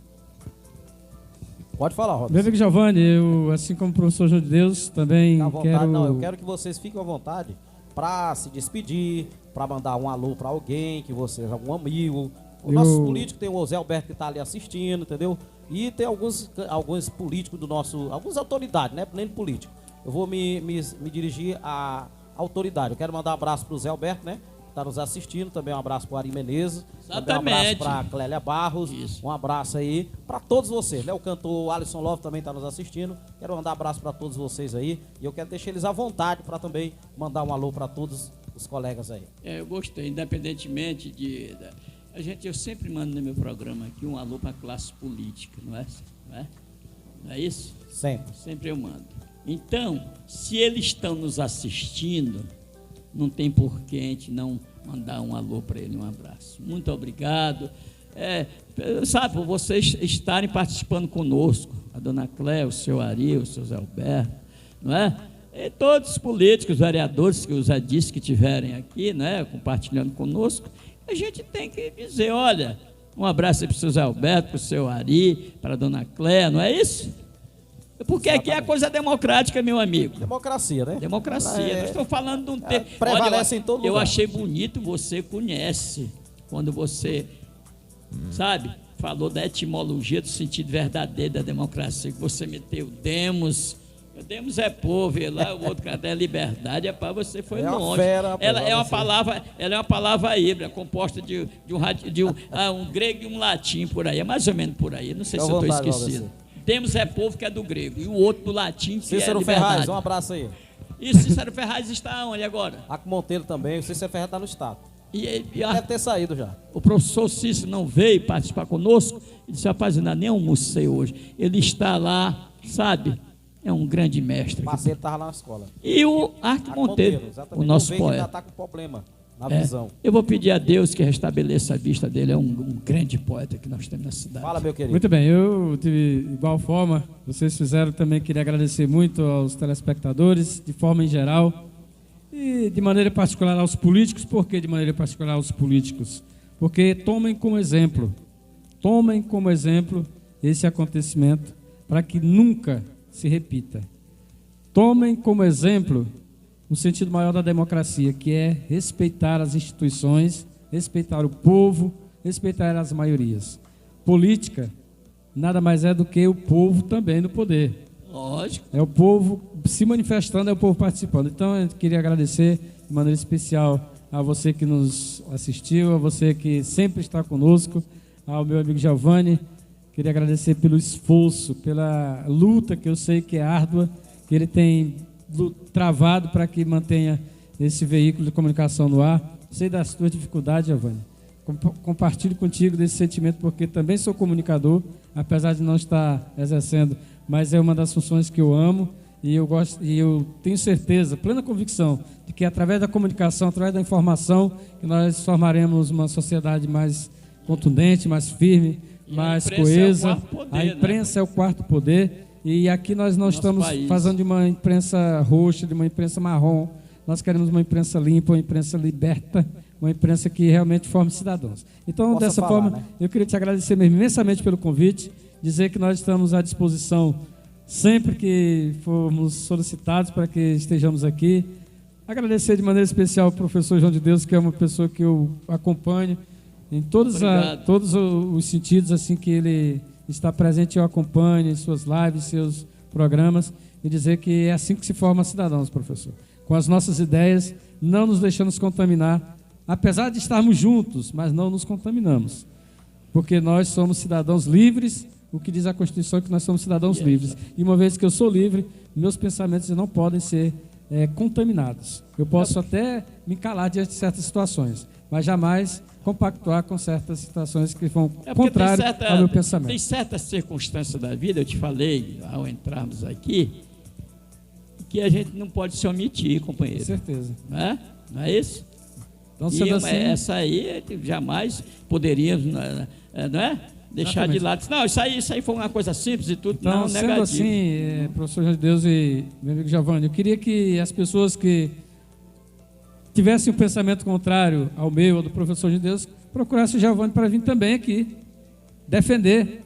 Pode falar, Robson. Meu amigo Giovanni, eu, assim como o professor João de Deus, também quero... Não, eu quero que vocês fiquem à vontade para se despedir, para mandar um alô para alguém, que vocês, algum amigo. O nosso político tem o Zé Alberto que está ali assistindo, entendeu? E tem alguns políticos do nosso, algumas autoridades, né? Nem político. Eu vou me dirigir à autoridade. Eu quero mandar um abraço para o Zé Alberto, né? Que está nos assistindo. Também um abraço para o Ari Menezes. Também um abraço para a Clélia Barros. Isso. Um abraço aí para todos vocês, né? O cantor Alisson Love também está nos assistindo. Quero mandar um abraço para todos vocês aí. E eu quero deixar eles à vontade para também mandar um alô para todos os colegas aí. Eu gostei, independentemente eu sempre mando no meu programa aqui um alô para a classe política, não é? Não é isso? Sempre. Sempre eu mando. Então, se eles estão nos assistindo, não tem por que a gente não mandar um alô para ele, um abraço. Muito obrigado. Sabe, por vocês estarem participando conosco, a dona Cléia, o seu Ari, o seu Zé Alberto, não é? E todos os políticos, vereadores que os disse que estiverem aqui, né, compartilhando conosco, a gente tem que dizer, olha, um abraço aí para o seu Zé Alberto, para o seu Ari, para a dona Cléia, não é isso? Porque aqui é coisa democrática, meu amigo. Democracia, né? Democracia. Nós estamos falando de um tema. Prevalece em todo lugar. Eu achei bonito, você conhece, quando você, sabe, falou da etimologia do sentido verdadeiro da democracia, que você meteu demos é povo, e lá o outro cadê liberdade, você foi longe. Ela é uma palavra híbrida, composta de um grego e um latim por aí, é mais ou menos por aí, não sei se eu estou esquecido. Demos é povo, que é do grego, e o outro do latim, que Cícero é liberdade. Ferraz, um abraço aí. E Cícero Ferraz está onde agora? Aco Monteiro também, o Cícero Ferraz está no estado. Deve ter saído já. O professor Cícero não veio participar conosco, ele disse, rapaz, ainda nem almocei hoje. Ele está lá, sabe? É um grande mestre. O parceiro estava lá na escola. E o Arco Monteiro, o nosso poeta. Ele já está com problema na visão. Eu vou pedir a Deus que restabeleça a vista dele. É um grande poeta que nós temos na cidade. Fala, meu querido. Muito bem, eu de igual forma, vocês fizeram também, queria agradecer muito aos telespectadores, de forma em geral, e de maneira particular aos políticos. Por que de maneira particular aos políticos? Porque tomem como exemplo esse acontecimento, para que nunca se repita. Tomem como exemplo o sentido maior da democracia, que é respeitar as instituições, respeitar o povo, respeitar as maiorias. Política nada mais é do que o povo também no poder. Lógico. É o povo se manifestando, é o povo participando. Então eu queria agradecer de maneira especial a você que nos assistiu, a você que sempre está conosco, ao meu amigo Giovanni. Queria agradecer pelo esforço, pela luta que eu sei que é árdua, que ele tem travado para que mantenha esse veículo de comunicação no ar. Sei das suas dificuldades, Giovanni. Compartilho contigo desse sentimento, porque também sou comunicador, apesar de não estar exercendo, mas é uma das funções que eu amo e eu tenho certeza, plena convicção, de que através da comunicação, através da informação, que nós formaremos uma sociedade mais contundente, mais firme, mais coesa. A imprensa é o quarto poder, e aqui nós não estamos fazendo de uma imprensa roxa, de uma imprensa marrom. Nós queremos uma imprensa limpa, uma imprensa liberta, uma imprensa que realmente forme cidadãos. Então, dessa forma, eu queria te agradecer mesmo imensamente pelo convite, dizer que nós estamos à disposição sempre que formos solicitados para que estejamos aqui. Agradecer de maneira especial ao professor João de Deus, que é uma pessoa que eu acompanho em todos os sentidos assim que ele estar presente, eu acompanho suas lives, seus programas, e dizer que é assim que se forma cidadãos, professor. Com as nossas ideias, não nos deixamos contaminar, apesar de estarmos juntos, mas não nos contaminamos, porque nós somos cidadãos livres. O que diz a Constituição é que nós somos cidadãos livres, e uma vez que eu sou livre, meus pensamentos não podem ser contaminados. Eu posso até me calar diante de certas situações, mas jamais compactuar com certas situações que vão contrário ao meu pensamento. Tem certas circunstâncias da vida, eu te falei ao entrarmos aqui, que a gente não pode se omitir, companheiro. Com certeza. Não é isso? Então, sendo assim, essa aí jamais poderíamos, não é? Deixar de lado. Não, isso aí foi uma coisa simples e tudo, então, não, sendo negativo. assim, professor João de Deus e meu amigo Giovanni, eu queria que as pessoas que tivessem um pensamento contrário ao meu ou do professor de Deus, procurassem o Giovanni para vir também aqui defender.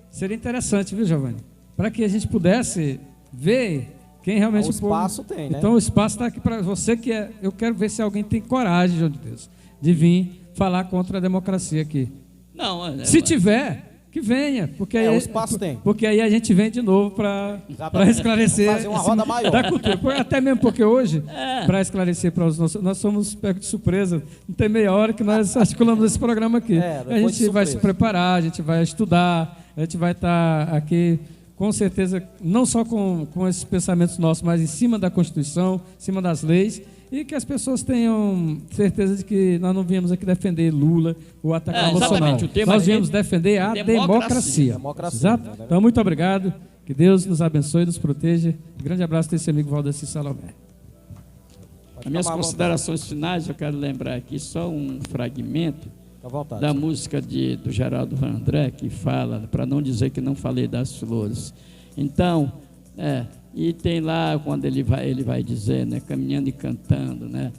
Seria interessante, viu, Giovanni? Para que a gente pudesse ver quem realmente... O espaço tem, né? Então o espaço está aqui para você, eu quero ver se alguém tem coragem, João de Deus, de vir falar contra a democracia aqui. Não, se tiver, que venha, porque aí, o espaço tem. Porque aí a gente vem de novo para esclarecer, fazer uma roda maior da cultura. Até mesmo porque hoje, para esclarecer para os nossos, nós somos pegos de surpresa. Não tem meia hora que nós articulamos esse programa aqui. A gente vai se preparar, a gente vai estudar, a gente vai estar aqui com certeza, não só com esses pensamentos nossos, mas em cima da Constituição, em cima das leis, e que as pessoas tenham certeza de que nós não viemos aqui defender Lula ou atacar Bolsonaro. Nós viemos defender a democracia. Exato? Então, muito obrigado. Que Deus nos abençoe e nos proteja. Um grande abraço desse amigo Valdeci Salomé. As minhas considerações finais, eu quero lembrar aqui só um fragmento da música do Geraldo Vandré, que fala, para não dizer que não falei das flores. Então, e tem lá quando ele vai dizer, né, caminhando e cantando, né,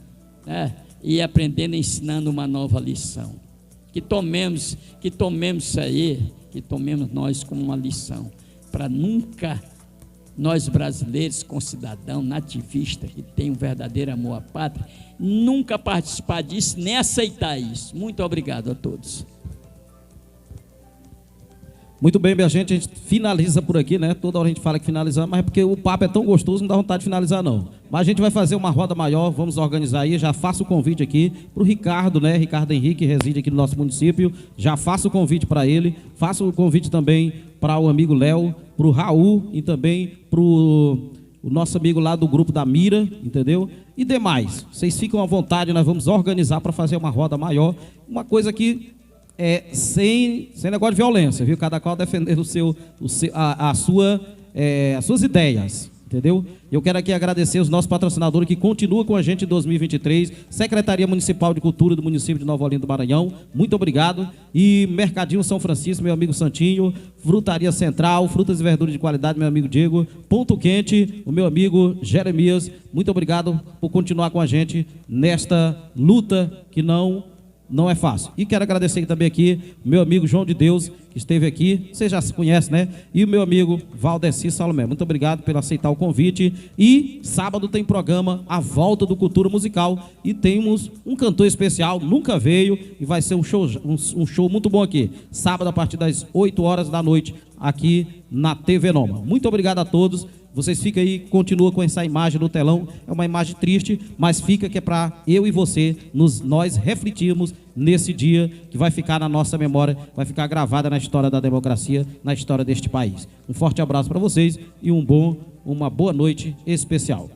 e aprendendo e ensinando uma nova lição. Que tomemos isso aí, que tomemos nós como uma lição, para nunca nós brasileiros, com cidadão nativista, que tem um verdadeiro amor à pátria, nunca participar disso, nem aceitar isso. Muito obrigado a todos. Muito bem, minha gente, a gente finaliza por aqui, né? Toda hora a gente fala que finalizamos, mas é porque o papo é tão gostoso, não dá vontade de finalizar, não. Mas a gente vai fazer uma roda maior, vamos organizar aí, já faço o convite aqui para o Ricardo, né? Ricardo Henrique, reside aqui no nosso município, já faço o convite para ele, faço o convite também para o amigo Léo, para o Raul e também para o nosso amigo lá do grupo da Mira, entendeu? E demais, vocês ficam à vontade, nós vamos organizar para fazer uma roda maior, uma coisa que... sem negócio de violência, viu? Cada qual defendendo as suas ideias, entendeu? Eu quero aqui agradecer os nossos patrocinadores que continuam com a gente em 2023, Secretaria Municipal de Cultura do município de Nova Olinda do Maranhão, muito obrigado, e Mercadinho São Francisco, meu amigo Santinho, Frutaria Central, frutas e verduras de qualidade, meu amigo Diego, Ponto Quente, o meu amigo Jeremias, muito obrigado por continuar com a gente nesta luta que não é fácil. E quero agradecer também aqui o meu amigo João de Deus, que esteve aqui, você já se conhece, né? E o meu amigo Valdeci Salomé. Muito obrigado por aceitar o convite. E sábado tem programa A Volta do Cultura Musical. E temos um cantor especial, nunca veio, e vai ser um show muito bom aqui. Sábado, a partir das 8 horas da noite, aqui na TV Noma. Muito obrigado a todos. Vocês ficam aí, continuam com essa imagem no telão. É uma imagem triste, mas fica que é para eu e você, nós refletirmos nesse dia que vai ficar na nossa memória, vai ficar gravada na história da democracia, na história deste país. Um forte abraço para vocês e uma boa noite especial.